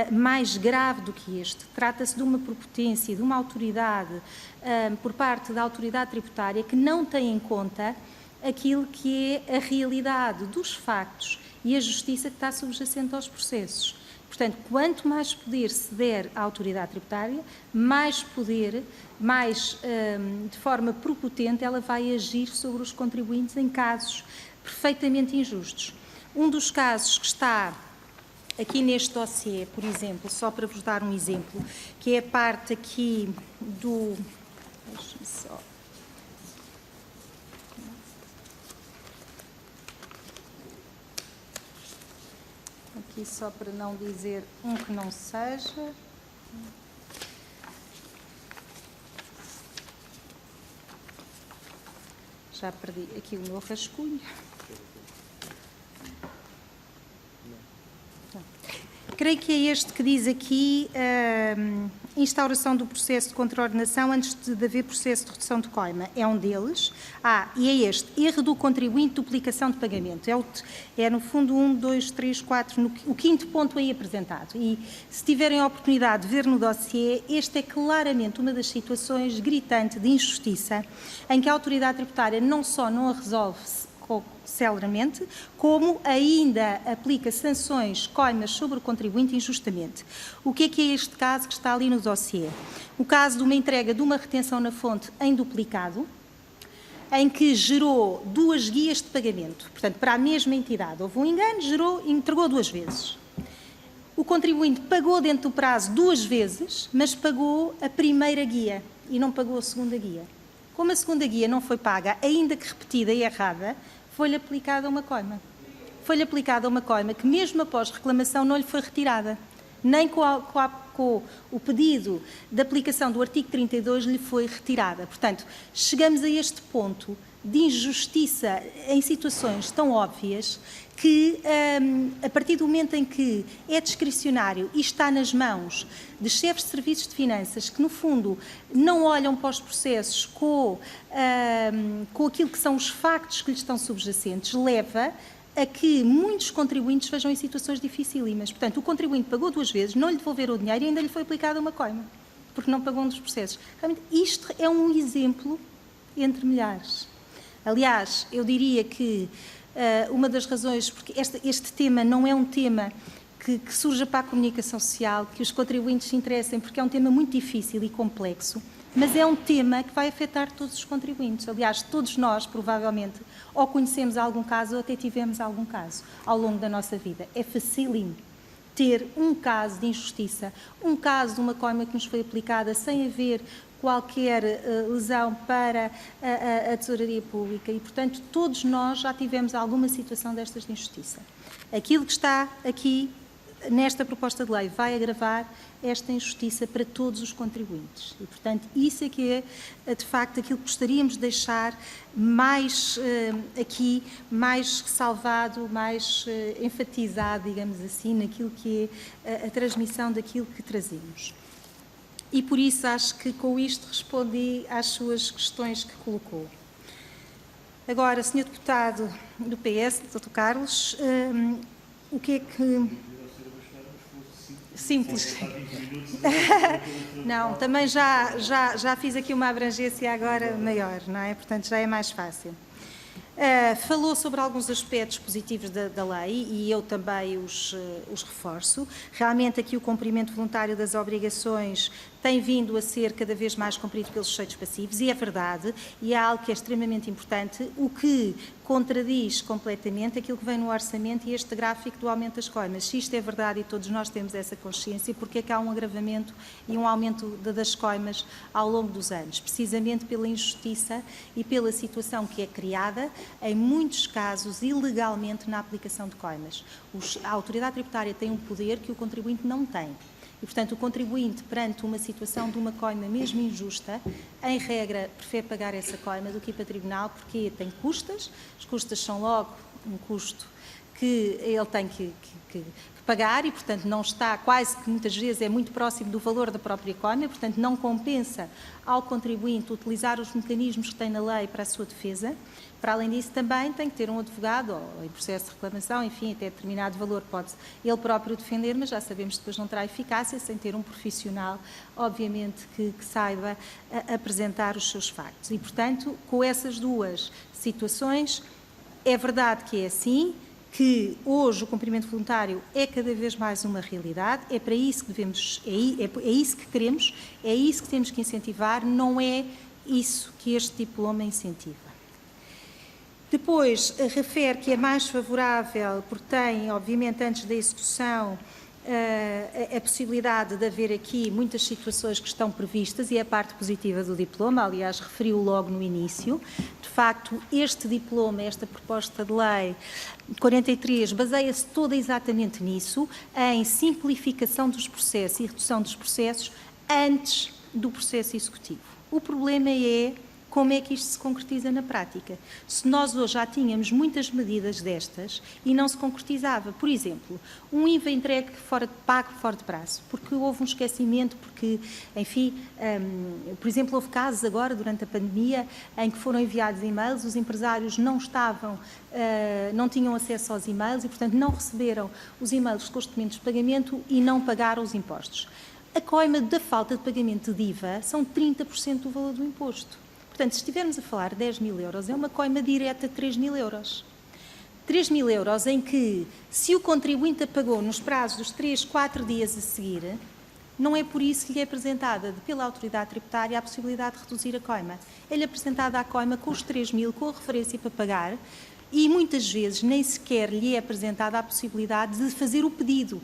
Speaker 7: mais grave do que este. Trata-se de uma prepotência, de uma autoridade por parte da autoridade tributária que não tem em conta aquilo que é a realidade dos factos e a justiça que está subjacente aos processos. Portanto, quanto mais poder se der à autoridade tributária, mais poder, mais de forma prepotente, ela vai agir sobre os contribuintes em casos perfeitamente injustos. Um dos casos que está aqui neste dossiê, por exemplo, só para vos dar um exemplo, que é a parte aqui do... Deixa-me só... Aqui só para não dizer um que não seja... Já perdi aqui o meu rascunho. Creio que é este que diz aqui instauração do processo de contraordenação antes de haver processo de redução de coima. É um deles. E é este, erro do contribuinte, duplicação de pagamento. É no fundo 1, 2, 3, 4, o 5º ponto aí apresentado. E se tiverem a oportunidade de ver no dossiê, este é claramente uma das situações gritante de injustiça em que a autoridade tributária não só não a resolve celeramente, como ainda aplica sanções, coimas sobre o contribuinte injustamente. O que é este caso que está ali no dossiê? O caso de uma entrega de uma retenção na fonte em duplicado, em que gerou 2 guias de pagamento. Portanto, para a mesma entidade. Houve um engano, gerou e entregou 2 vezes. O contribuinte pagou dentro do prazo 2 vezes, mas pagou a primeira guia e não pagou a segunda guia. Como a segunda guia não foi paga, ainda que repetida e errada, foi-lhe aplicada uma coima. Foi-lhe aplicada uma coima que, mesmo após reclamação, não lhe foi retirada. Nem com o pedido de aplicação do artigo 32 lhe foi retirada. Portanto, chegamos a este ponto de injustiça em situações tão óbvias que, a partir do momento em que é discricionário e está nas mãos de chefes de serviços de finanças que, no fundo, não olham para os processos com aquilo que são os factos que lhes estão subjacentes, leva a que muitos contribuintes vejam em situações dificílimas. Portanto, o contribuinte pagou 2 vezes, não lhe devolveram o dinheiro e ainda lhe foi aplicada uma coima, porque não pagou um dos processos. Realmente, isto é um exemplo entre milhares. Aliás, eu diria que uma das razões, porque este tema não é um tema que surja para a comunicação social, que os contribuintes se interessem, porque é um tema muito difícil e complexo, mas é um tema que vai afetar todos os contribuintes. Aliás, todos nós, provavelmente, ou conhecemos algum caso ou até tivemos algum caso ao longo da nossa vida. É facílimo ter um caso de injustiça, um caso de uma coima que nos foi aplicada sem haver qualquer lesão para a tesouraria pública e, portanto, todos nós já tivemos alguma situação destas de injustiça. Aquilo que está aqui nesta proposta de lei vai agravar esta injustiça para todos os contribuintes. E, portanto, isso é que é, de facto, aquilo que gostaríamos de deixar mais aqui, mais ressalvado, mais enfatizado, digamos assim, naquilo que é a transmissão daquilo que trazemos. E, por isso, acho que com isto respondi às suas questões que colocou. Agora, Sr. Deputado do PS, Dr. Carlos, o que é que... Simples. Não, também já fiz aqui uma abrangência agora maior, não é? Portanto, já é mais fácil. Falou sobre alguns aspectos positivos da lei e eu também os reforço. Realmente aqui o cumprimento voluntário das obrigações tem vindo a ser cada vez mais cumprido pelos sujeitos passivos e é verdade, e é algo que é extremamente importante, o que contradiz completamente aquilo que vem no orçamento e este gráfico do aumento das coimas. Se isto é verdade e todos nós temos essa consciência, porque é que há um agravamento e um aumento das coimas ao longo dos anos? Precisamente pela injustiça e pela situação que é criada, em muitos casos, ilegalmente na aplicação de coimas. A autoridade tributária tem um poder que o contribuinte não tem. E, portanto, o contribuinte, perante uma situação de uma coima mesmo injusta, em regra, prefere pagar essa coima do que ir para o tribunal, porque tem custas, as custas são logo um custo que ele tem que pagar e, portanto, não está, quase que muitas vezes é muito próximo do valor da própria coima, portanto, não compensa ao contribuinte utilizar os mecanismos que tem na lei para a sua defesa. Para além disso, também tem que ter um advogado, ou em processo de reclamação, enfim, até determinado valor pode ele próprio defender, mas já sabemos que depois não terá eficácia sem ter um profissional, obviamente, que saiba apresentar os seus factos. E, portanto, com essas duas situações, é verdade que é assim, que hoje o cumprimento voluntário é cada vez mais uma realidade, é para isso que devemos, é isso que queremos, é isso que temos que incentivar, não é isso que este diploma incentiva. Depois, refere que é mais favorável, porque tem, obviamente, antes da execução, a possibilidade de haver aqui muitas situações que estão previstas e é a parte positiva do diploma, aliás, referiu logo no início. De facto, este diploma, esta proposta de lei 43, baseia-se toda exatamente nisso, em simplificação dos processos e redução dos processos antes do processo executivo. O problema é como é que isto se concretiza na prática. Se nós hoje já tínhamos muitas medidas destas e não se concretizava, por exemplo, um IVA entregue pago fora de prazo, porque houve um esquecimento, porque, enfim, por exemplo, houve casos agora, durante a pandemia, em que foram enviados e-mails, os empresários não tinham acesso aos e-mails e, portanto, não receberam os e-mails de constituintes de pagamento e não pagaram os impostos. A coima da falta de pagamento de IVA são 30% do valor do imposto. Portanto, se estivermos a falar de 10 mil euros, é uma coima direta de 3 mil euros. 3 mil euros em que, se o contribuinte a pagou nos prazos dos 3, 4 dias a seguir, não é por isso que lhe é apresentada pela autoridade tributária a possibilidade de reduzir a coima. É-lhe apresentada a coima com os 3 mil, com a referência para pagar, e muitas vezes nem sequer lhe é apresentada a possibilidade de fazer o pedido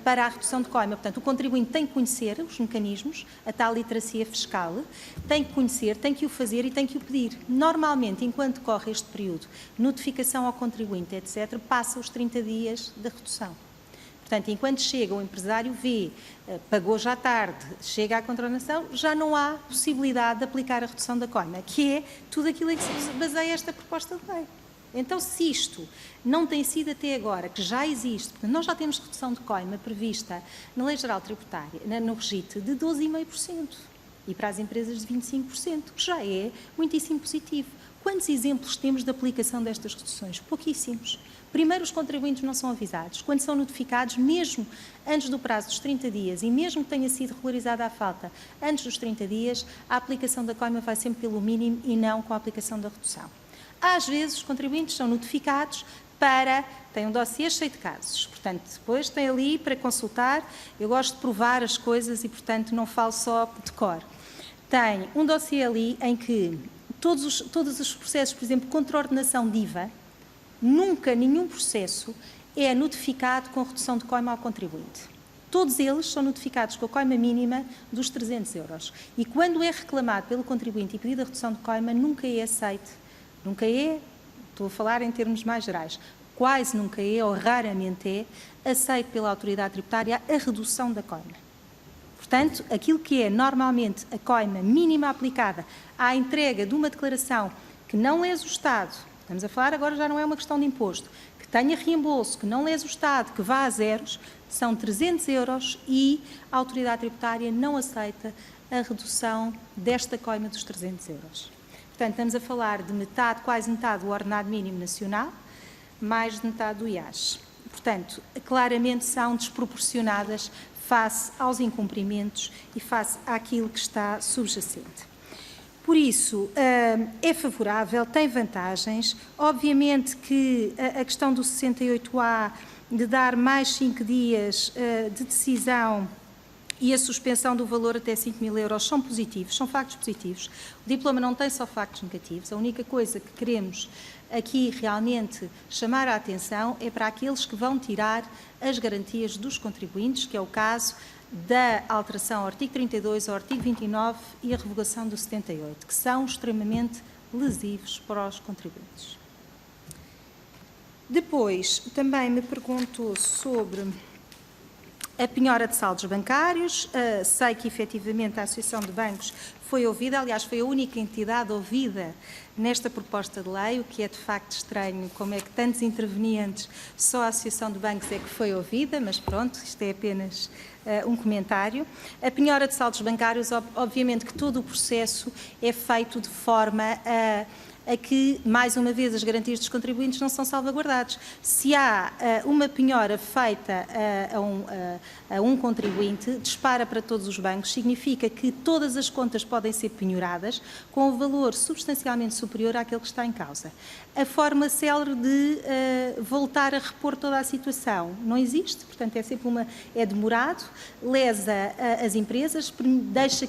Speaker 7: para a redução de coima. Portanto, o contribuinte tem que conhecer os mecanismos, a tal literacia fiscal, tem que conhecer, tem que o fazer e tem que o pedir. Normalmente, enquanto corre este período, notificação ao contribuinte, etc., passa os 30 dias da redução. Portanto, enquanto chega, o empresário vê, pagou já tarde, chega à contornação, já não há possibilidade de aplicar a redução da coima, que é tudo aquilo em que se baseia esta proposta de lei. Então, se isto não tem sido até agora, que já existe, porque nós já temos redução de coima prevista na Lei Geral Tributária, no RGIT, de 12,5%, e para as empresas de 25%, que já é muitíssimo positivo. Quantos exemplos temos de aplicação destas reduções? Pouquíssimos. Primeiro, os contribuintes não são avisados. Quando são notificados, mesmo antes do prazo dos 30 dias, e mesmo que tenha sido regularizada a falta antes dos 30 dias, a aplicação da coima vai sempre pelo mínimo e não com a aplicação da redução. Às vezes, os contribuintes são notificados têm um dossiê cheio de casos, portanto, depois tem ali para consultar. Eu gosto de provar as coisas e, portanto, não falo só de cor. Tem um dossiê ali em que todos os processos, por exemplo, contra a ordenação de IVA, nunca nenhum processo é notificado com redução de coima ao contribuinte. Todos eles são notificados com a coima mínima dos 300 euros. E quando é reclamado pelo contribuinte e pedido a redução de coima, nunca é aceite. Nunca é, estou a falar em termos mais gerais, quase nunca é ou raramente é aceito pela autoridade tributária a redução da coima. Portanto, aquilo que é normalmente a coima mínima aplicada à entrega de uma declaração que não lesa o Estado, estamos a falar agora já não é uma questão de imposto, que tenha reembolso, que não lesa o Estado, que vá a zeros, são 300 euros e a autoridade tributária não aceita a redução desta coima dos 300 euros. Portanto, estamos a falar de metade, quase metade do ordenado mínimo nacional, mais de metade do IAS. Portanto, claramente são desproporcionadas face aos incumprimentos e face àquilo que está subjacente. Por isso, é favorável, tem vantagens. Obviamente que a questão do 68A, de dar mais 5 dias de decisão e a suspensão do valor até 5 mil euros são positivos, são factos positivos. O diploma não tem só factos negativos. A única coisa que queremos aqui realmente chamar a atenção é para aqueles que vão tirar as garantias dos contribuintes, que é o caso da alteração ao artigo 32, ao artigo 29 e a revogação do 78, que são extremamente lesivos para os contribuintes. Depois, também me perguntou sobre a penhora de saldos bancários. Sei que, efetivamente, a Associação de Bancos foi ouvida, aliás, foi a única entidade ouvida nesta proposta de lei, o que é de facto estranho, como é que tantos intervenientes, só a Associação de Bancos é que foi ouvida, mas pronto, isto é apenas um comentário. A penhora de saldos bancários, obviamente que todo o processo é feito de forma a que, mais uma vez, as garantias dos contribuintes não são salvaguardadas. Se há uma penhora feita a um contribuinte, dispara para todos os bancos, significa que todas as contas podem ser penhoradas com o valor substancialmente superior àquele que está em causa. A forma célere de voltar a repor toda a situação não existe, portanto é demorado, lesa as empresas, deixa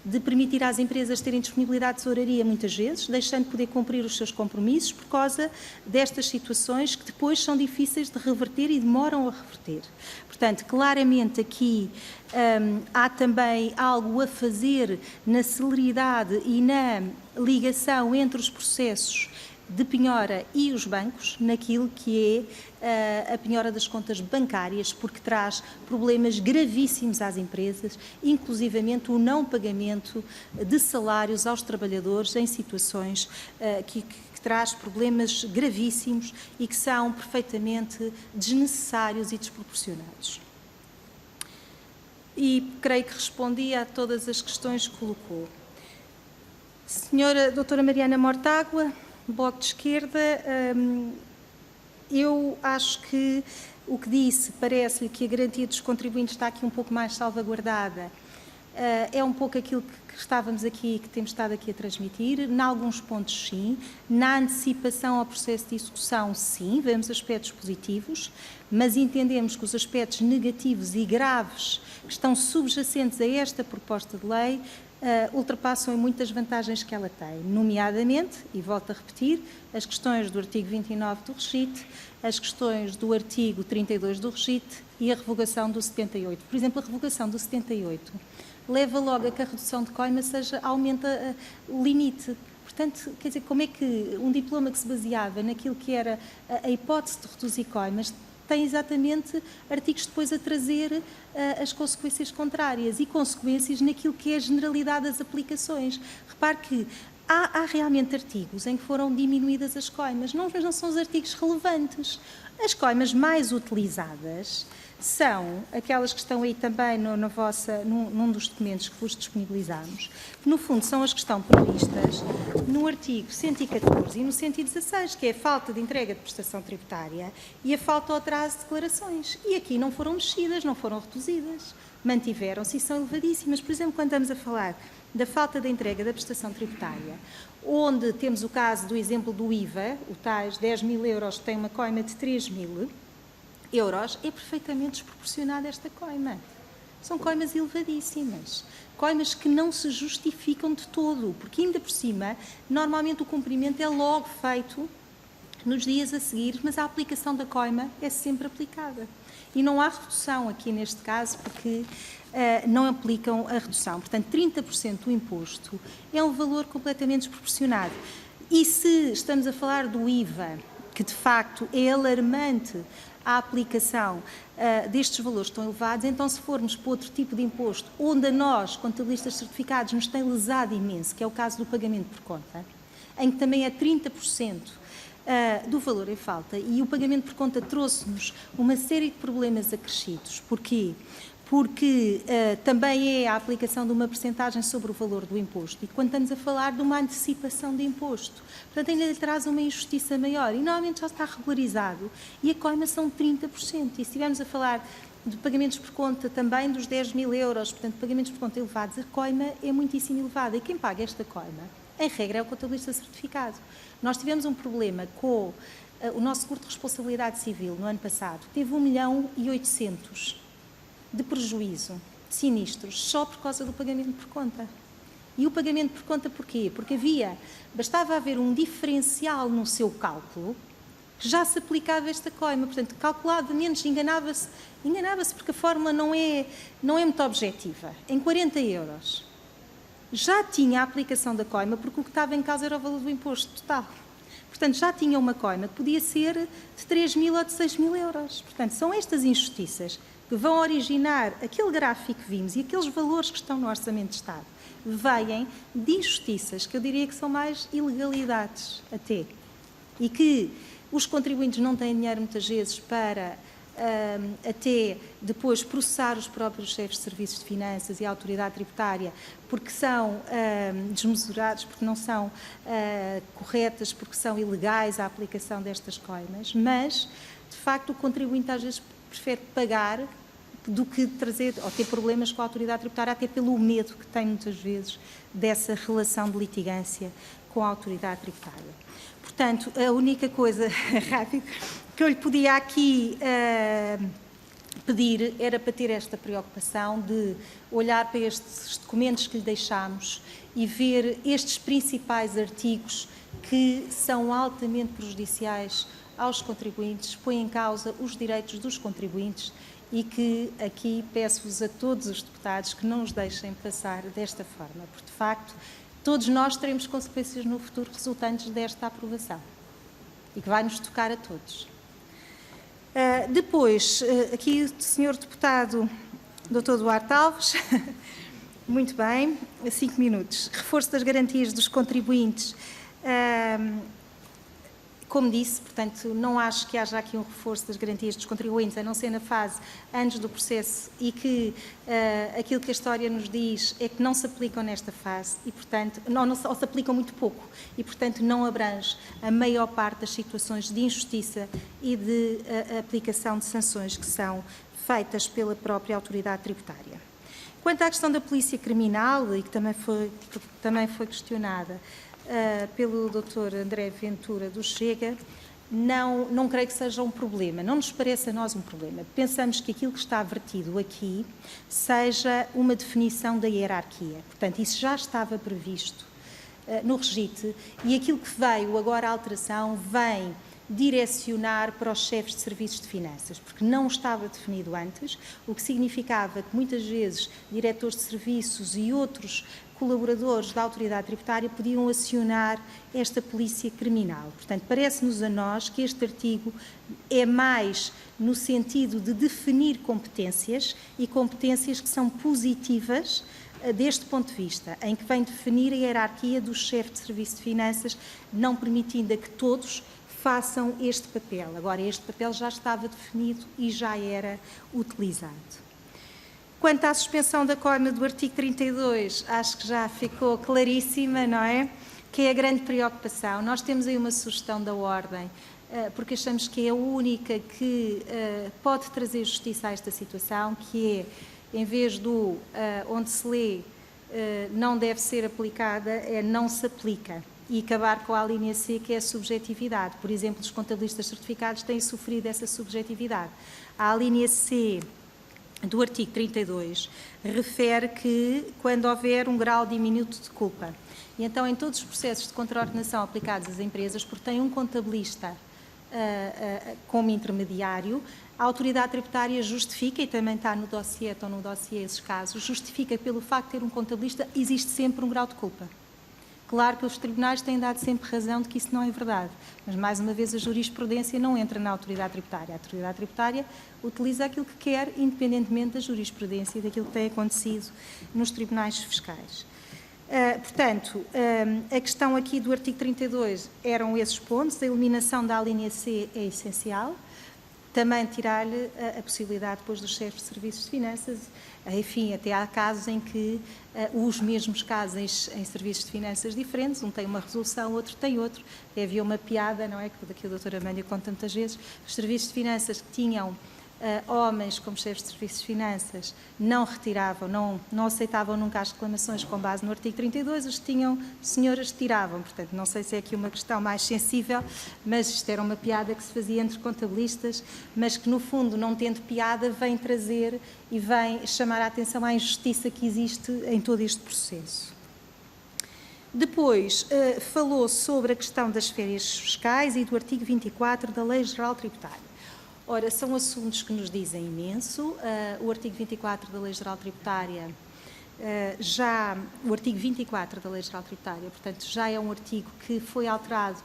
Speaker 7: de permitir às empresas terem disponibilidade de tesouraria muitas vezes, deixando de poder cumprir os seus compromissos por causa destas situações que depois são difíceis de reverter e demoram a reverter. Portanto, claramente aqui há também algo a fazer na celeridade e na ligação entre os processos de penhora e os bancos, naquilo que é a penhora das contas bancárias, porque traz problemas gravíssimos às empresas, inclusivamente o não pagamento de salários aos trabalhadores em situações que traz problemas gravíssimos e que são perfeitamente desnecessários e desproporcionados. E creio que respondi a todas as questões que colocou. Doutora Mariana Mortágua, Bloco de Esquerda, eu acho que o que disse, parece-lhe que a garantia dos contribuintes está aqui um pouco mais salvaguardada É um pouco aquilo que estávamos aqui, que temos estado aqui a transmitir. Em alguns pontos, sim. Na antecipação ao processo de execução, sim, vemos aspectos positivos, mas entendemos que os aspectos negativos e graves que estão subjacentes a esta proposta de lei ultrapassam em muitas vantagens que ela tem, nomeadamente, e volto a repetir, as questões do artigo 29 do REGIT, as questões do artigo 32 do REGIT e a revogação do 78. Por exemplo, a revogação do 78 leva logo a que a redução de coima aumenta o limite. Portanto, quer dizer, como é que um diploma que se baseava naquilo que era a hipótese de reduzir coimas tem exatamente artigos depois a trazer as consequências contrárias e consequências naquilo que é a generalidade das aplicações. Repare que há realmente artigos em que foram diminuídas as coimas, mas não são os artigos relevantes. As coimas mais utilizadas são aquelas que estão aí também num dos documentos que vos disponibilizamos, que no fundo são as que estão previstas no artigo 114 e no 116, que é a falta de entrega de prestação tributária e a falta ao atraso de declarações. E aqui não foram mexidas, não foram reduzidas, mantiveram-se e são elevadíssimas. Por exemplo, quando estamos a falar da falta de entrega da prestação tributária, onde temos o caso do exemplo do IVA, o tais 10.000 euros que tem uma coima de 3.000 euros, é perfeitamente desproporcionada esta coima. São coimas elevadíssimas. Coimas que não se justificam de todo, porque ainda por cima, normalmente o cumprimento é logo feito nos dias a seguir, mas a aplicação da coima é sempre aplicada. E não há redução aqui neste caso, porque não aplicam a redução. Portanto, 30% do imposto é um valor completamente desproporcionado. E se estamos a falar do IVA, que de facto é alarmante a aplicação destes valores tão elevados, então se formos para outro tipo de imposto, onde a nós, contabilistas certificados, nos tem lesado imenso, que é o caso do pagamento por conta, em que também é 30% do valor em falta, e o pagamento por conta trouxe-nos uma série de problemas acrescidos. Porquê? Porque também é a aplicação de uma percentagem sobre o valor do imposto, e quando estamos a falar de uma antecipação de imposto, portanto ainda lhe traz uma injustiça maior, e normalmente já está regularizado, e a coima são 30%, e se estivermos a falar de pagamentos por conta também dos 10.000 euros, portanto pagamentos por conta elevados, a coima é muitíssimo elevada, e quem paga esta coima, em regra, é o contabilista certificado. Nós tivemos um problema com o nosso seguro de responsabilidade civil no ano passado, teve 1.800.000 de prejuízo, de sinistros, só por causa do pagamento por conta. E o pagamento por conta porquê? Porque bastava haver um diferencial no seu cálculo, que já se aplicava esta coima, portanto, calculado menos, enganava-se porque a fórmula não é muito objetiva. Em 40 euros, já tinha a aplicação da coima, porque o que estava em causa era o valor do imposto total. Portanto, já tinha uma coima que podia ser de 3.000 ou de 6.000 euros. Portanto, são estas injustiças que vão originar aquele gráfico que vimos e aqueles valores que estão no Orçamento de Estado, vêm de injustiças, que eu diria que são mais ilegalidades até, e que os contribuintes não têm dinheiro muitas vezes para até depois processar os próprios chefes de serviços de finanças e a autoridade tributária, porque são desmesurados, porque não são corretas, porque são ilegais a aplicação destas coimas, mas, de facto, o contribuinte às vezes prefere pagar do que trazer ou ter problemas com a autoridade tributária, até pelo medo que tem muitas vezes dessa relação de litigância com a autoridade tributária. Portanto, a única coisa rápida que eu lhe podia aqui pedir era para ter esta preocupação de olhar para estes documentos que lhe deixámos e ver estes principais artigos que são altamente prejudiciais aos contribuintes, põem em causa os direitos dos contribuintes e que aqui peço-vos a todos os deputados que não os deixem passar desta forma, porque de facto todos nós teremos consequências no futuro resultantes desta aprovação e que vai nos tocar a todos. Depois, aqui o Sr. Deputado Dr. Duarte Alves, muito bem, 5 minutos. Reforço das garantias dos contribuintes. Como disse, portanto, não acho que haja aqui um reforço das garantias dos contribuintes, a não ser na fase antes do processo, e que aquilo que a história nos diz é que não se aplicam nesta fase e, portanto, ou se aplicam muito pouco e, portanto, não abrange a maior parte das situações de injustiça e de aplicação de sanções que são feitas pela própria autoridade tributária. Quanto à questão da polícia criminal, e que também foi questionada pelo Dr. André Ventura do Chega, não creio que seja um problema, não nos parece a nós um problema. Pensamos que aquilo que está vertido aqui seja uma definição da hierarquia. Portanto, isso já estava previsto no regite e aquilo que veio agora à alteração vem direcionar para os chefes de serviços de finanças, porque não estava definido antes, o que significava que muitas vezes diretores de serviços e outros colaboradores da autoridade tributária podiam acionar esta polícia criminal. Portanto, parece-nos a nós que este artigo é mais no sentido de definir competências e competências que são positivas deste ponto de vista, em que vem definir a hierarquia do chefe de serviço de finanças, não permitindo a que todos façam este papel. Agora, este papel já estava definido e já era utilizado. Quanto à suspensão da coima do artigo 32, acho que já ficou claríssima, não é? Que é a grande preocupação. Nós temos aí uma sugestão da Ordem, porque achamos que é a única que pode trazer justiça a esta situação, que é, em vez do onde se lê não deve ser aplicada, é não se aplica. E acabar com a linha C, que é a subjetividade. Por exemplo, os contabilistas certificados têm sofrido essa subjetividade. A linha C do artigo 32 refere que quando houver um grau diminuto de culpa. E então, em todos os processos de contraordenação aplicados às empresas, porque tem um contabilista como intermediário, a autoridade tributária justifica, e também está no dossiê, estão no dossiê esses casos, justifica pelo facto de ter um contabilista, existe sempre um grau de culpa. Claro que os tribunais têm dado sempre razão de que isso não é verdade, mas, mais uma vez, a jurisprudência não entra na autoridade tributária. A autoridade tributária utiliza aquilo que quer, independentemente da jurisprudência e daquilo que tem acontecido nos tribunais fiscais. Portanto, a questão aqui do artigo 32 eram esses pontos. A eliminação da linha C é essencial. Também tirar-lhe a possibilidade depois dos chefes de serviços de finanças. Enfim, até há casos em que os mesmos casos em serviços de finanças diferentes, um tem uma resolução, outro tem outro. Havia uma piada, não é, que daqui a doutora Amândia conta tantas vezes, os serviços de finanças que tinham homens como chefes de serviços de finanças não retiravam, não aceitavam nunca as reclamações com base no artigo 32, os que tinham senhoras tiravam. Portanto, não sei se é aqui uma questão mais sensível, mas isto era uma piada que se fazia entre contabilistas, mas que no fundo, não tendo piada, vem trazer e vem chamar a atenção à injustiça que existe em todo este processo. Depois, falou sobre a questão das férias fiscais e do artigo 24 da Lei Geral Tributária. Ora, são assuntos que nos dizem imenso. O artigo 24 da Lei Geral Tributária, o artigo 24 da Lei Geral Tributária, portanto, já é um artigo que foi alterado,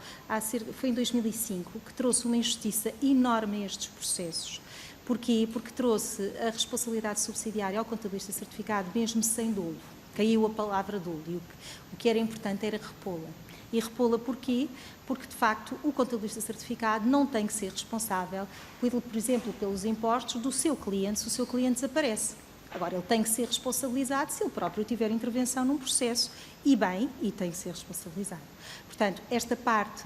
Speaker 7: foi em 2005, que trouxe uma injustiça enorme a estes processos. Porquê? Porque trouxe a responsabilidade subsidiária ao contabilista certificado, mesmo sem dolo. Caiu a palavra dolo e o que era importante era repô-la. E repô-la porquê? Porque, de facto, o contabilista certificado não tem que ser responsável, por exemplo, pelos impostos do seu cliente, se o seu cliente desaparece. Agora, ele tem que ser responsabilizado se ele próprio tiver intervenção num processo, e tem que ser responsabilizado. Portanto, esta parte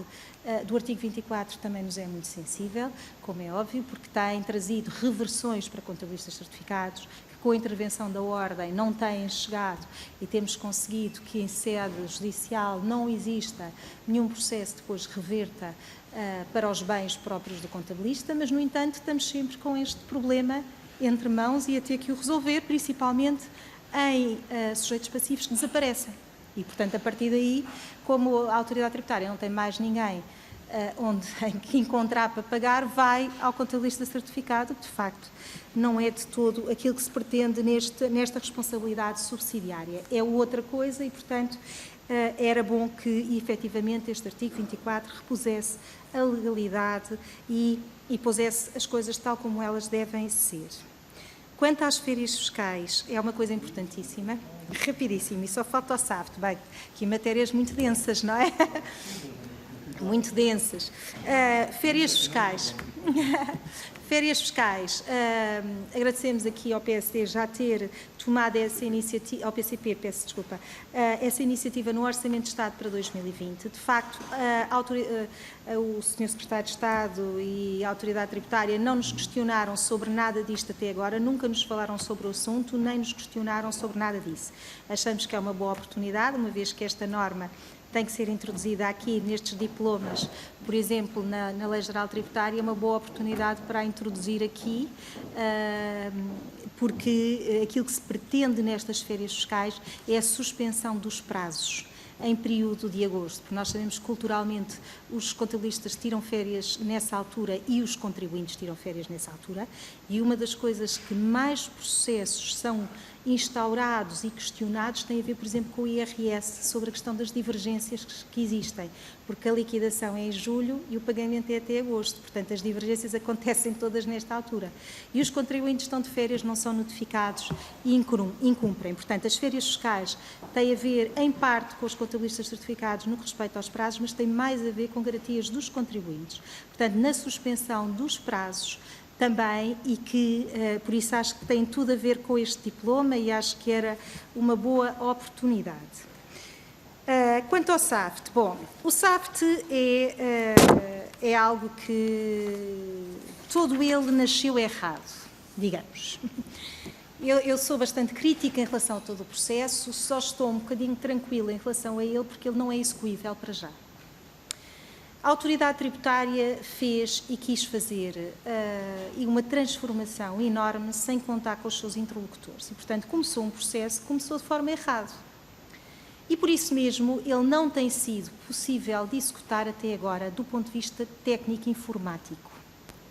Speaker 7: do artigo 24 também nos é muito sensível, como é óbvio, porque tem trazido reversões para contabilistas certificados, que com a intervenção da Ordem não têm chegado e temos conseguido que em sede judicial não exista nenhum processo depois reverta para os bens próprios do contabilista, mas, no entanto, estamos sempre com este problema entre mãos e a ter que o resolver, principalmente em sujeitos passivos que desaparecem. E, portanto, a partir daí, como a autoridade tributária não tem mais ninguém em que encontrar para pagar, vai ao contabilista certificado, que de facto não é de todo aquilo que se pretende nesta responsabilidade subsidiária. É outra coisa e, portanto, era bom que, efetivamente, este artigo 24 repusesse a legalidade e pusesse as coisas tal como elas devem ser. Quanto às férias fiscais, é uma coisa importantíssima, rapidíssimo, e só falta o SAFT. Bem, aqui matérias muito densas, não é? Muito densas. Férias fiscais. Férias fiscais, agradecemos aqui ao PSD já ter tomado essa iniciativa, ao PCP, peço desculpa, essa iniciativa no Orçamento de Estado para 2020. De facto, o Sr. Secretário de Estado e a Autoridade Tributária não nos questionaram sobre nada disto até agora, nunca nos falaram sobre o assunto, nem nos questionaram sobre nada disso. Achamos que é uma boa oportunidade, uma vez que esta norma tem que ser introduzida aqui nestes diplomas, por exemplo, na Lei Geral Tributária, é uma boa oportunidade para a introduzir aqui, porque aquilo que se pretende nestas férias fiscais é a suspensão dos prazos em período de agosto, porque nós sabemos que culturalmente os contabilistas tiram férias nessa altura e os contribuintes tiram férias nessa altura, e uma das coisas que mais processos são instaurados e questionados tem a ver, por exemplo, com o IRS, sobre a questão das divergências que existem, porque a liquidação é em julho e o pagamento é até agosto, portanto as divergências acontecem todas nesta altura. E os contribuintes estão de férias, não são notificados e incumprem. Portanto, as férias fiscais têm a ver, em parte, com os contabilistas certificados no que respeita aos prazos, mas têm mais a ver com garantias dos contribuintes. Portanto, na suspensão dos prazos, também, e que, por isso, acho que tem tudo a ver com este diploma e acho que era uma boa oportunidade. Quanto ao SAFT, bom, o SAFT é algo que todo ele nasceu errado, digamos. Eu sou bastante crítica em relação a todo o processo, só estou um bocadinho tranquila em relação a ele porque ele não é execuível para já. A Autoridade Tributária fez e quis fazer uma transformação enorme sem contar com os seus interlocutores. E, portanto, começou um processo que começou de forma errada. E, por isso mesmo, ele não tem sido possível de executar até agora do ponto de vista técnico e informático.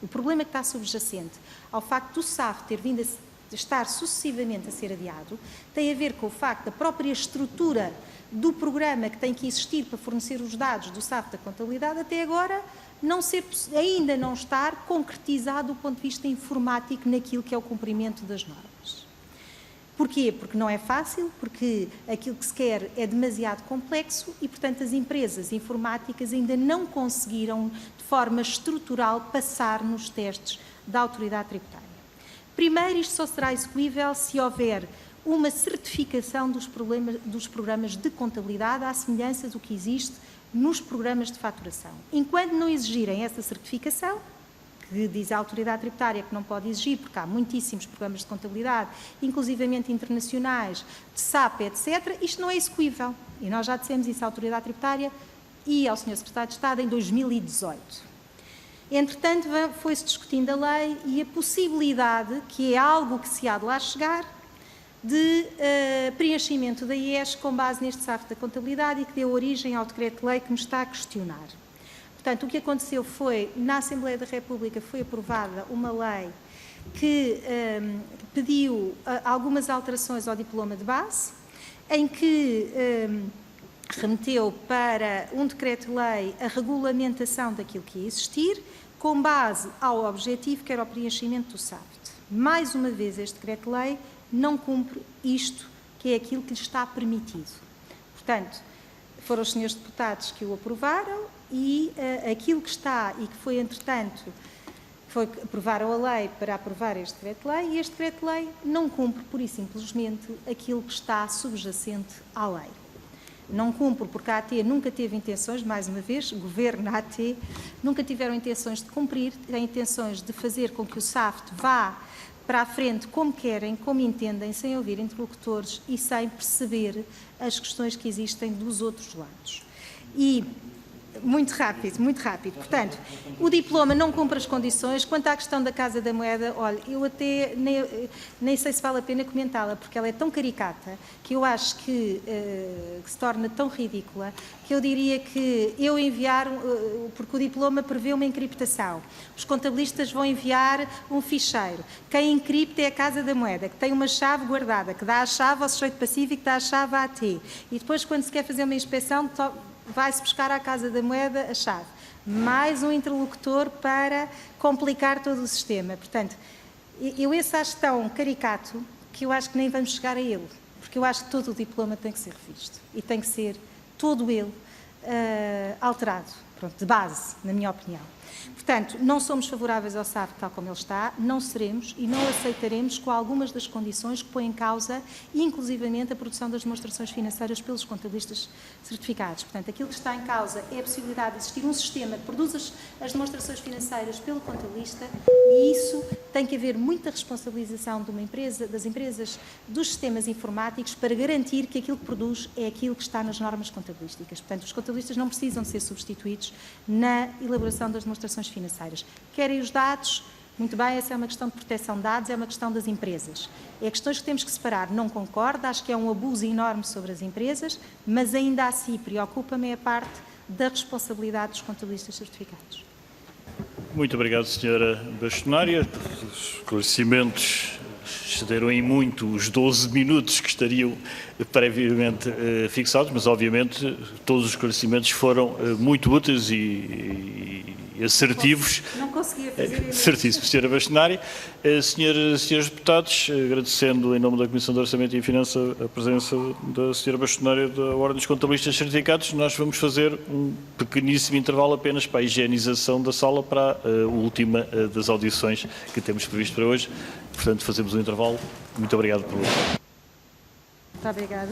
Speaker 7: O problema que está subjacente ao facto do SAF ter vindo a estar sucessivamente a ser adiado tem a ver com o facto da própria estrutura do programa que tem que existir para fornecer os dados do SAF da contabilidade até agora ainda não estar concretizado do ponto de vista informático naquilo que é o cumprimento das normas. Porquê? Porque não é fácil, porque aquilo que se quer é demasiado complexo e, portanto, as empresas informáticas ainda não conseguiram, de forma estrutural, passar nos testes da Autoridade Tributária. Primeiro, isto só será execuível se houver uma certificação dos programas de contabilidade à semelhança do que existe nos programas de faturação. Enquanto não exigirem essa certificação, que diz a Autoridade Tributária que não pode exigir, porque há muitíssimos programas de contabilidade, inclusivamente internacionais, de SAP, etc., isto não é execuível. E nós já dissemos isso à Autoridade Tributária e ao Sr. Secretário de Estado em 2018. Entretanto, foi-se discutindo a lei e a possibilidade, que é algo que se há de lá chegar, de preenchimento da IES com base neste SAF da contabilidade e que deu origem ao decreto-lei que me está a questionar. Portanto, o que aconteceu foi, na Assembleia da República foi aprovada uma lei que pediu algumas alterações ao diploma de base, em que remeteu para um decreto-lei a regulamentação daquilo que ia existir, com base ao objetivo que era o preenchimento do SAFT. Mais uma vez, este decreto-lei não cumpre isto, que é aquilo que lhe está permitido. Portanto, foram os senhores deputados que o aprovaram e aquilo que está e que foi, entretanto, aprovaram a lei para aprovar este decreto-lei e este decreto-lei não cumpre, pura e simplesmente, aquilo que está subjacente à lei. Não cumpre porque a AT nunca teve intenções, mais uma vez, o Governo, a AT, nunca tiveram intenções de cumprir, têm intenções de fazer com que o SAFT vá para a frente como querem, como entendem, sem ouvir interlocutores e sem perceber as questões que existem dos outros lados. E, muito rápido. Portanto, o diploma não cumpre as condições. Quanto à questão da Casa da Moeda, olha, eu até nem sei se vale a pena comentá-la, porque ela é tão caricata que eu acho que se torna tão ridícula, que eu diria que eu enviar, porque o diploma prevê uma encriptação, os contabilistas vão enviar um ficheiro. Quem encripta é a Casa da Moeda, que tem uma chave guardada, que dá a chave ao sujeito passivo e que dá a chave à AT. E depois, quando se quer fazer uma inspeção, vai-se buscar à Casa da Moeda a chave. Mais um interlocutor para complicar todo o sistema. Portanto, eu esse acho tão caricato que eu acho que nem vamos chegar a ele, porque eu acho que todo o diploma tem que ser revisto e tem que ser todo ele alterado, pronto, de base, na minha opinião. Portanto, não somos favoráveis ao SAF tal como ele está, não seremos e não aceitaremos com algumas das condições que põem em causa, inclusivamente, a produção das demonstrações financeiras pelos contabilistas certificados. Portanto, aquilo que está em causa é a possibilidade de existir um sistema que produza as demonstrações financeiras pelo contabilista e isso tem que haver muita responsabilização de uma empresa, das empresas, dos sistemas informáticos para garantir que aquilo que produz é aquilo que está nas normas contabilísticas. Portanto, os contabilistas não precisam de ser substituídos na elaboração das demonstrações financeiras. Querem os dados? Muito bem, essa é uma questão de proteção de dados, é uma questão das empresas. É questões que temos que separar. Não concordo, acho que é um abuso enorme sobre as empresas, mas ainda assim preocupa-me a parte da responsabilidade dos contabilistas certificados.
Speaker 1: Muito obrigado, Sra. Bastonária. Os esclarecimentos excederam em muito os 12 minutos que estariam previamente fixados, mas obviamente todos os esclarecimentos foram muito úteis e assertivos.
Speaker 7: Não conseguia fazer isso.
Speaker 1: Certíssimo, Sra. Bastonária. Senhores deputados, agradecendo em nome da Comissão de Orçamento e Finança a presença da Sra. Bastonária da Ordem dos Contabilistas Certificados, nós vamos fazer um pequeníssimo intervalo apenas para a higienização da sala para a última das audições que temos previsto para hoje. Portanto, fazemos um intervalo. Muito obrigado por...
Speaker 7: Muito obrigada.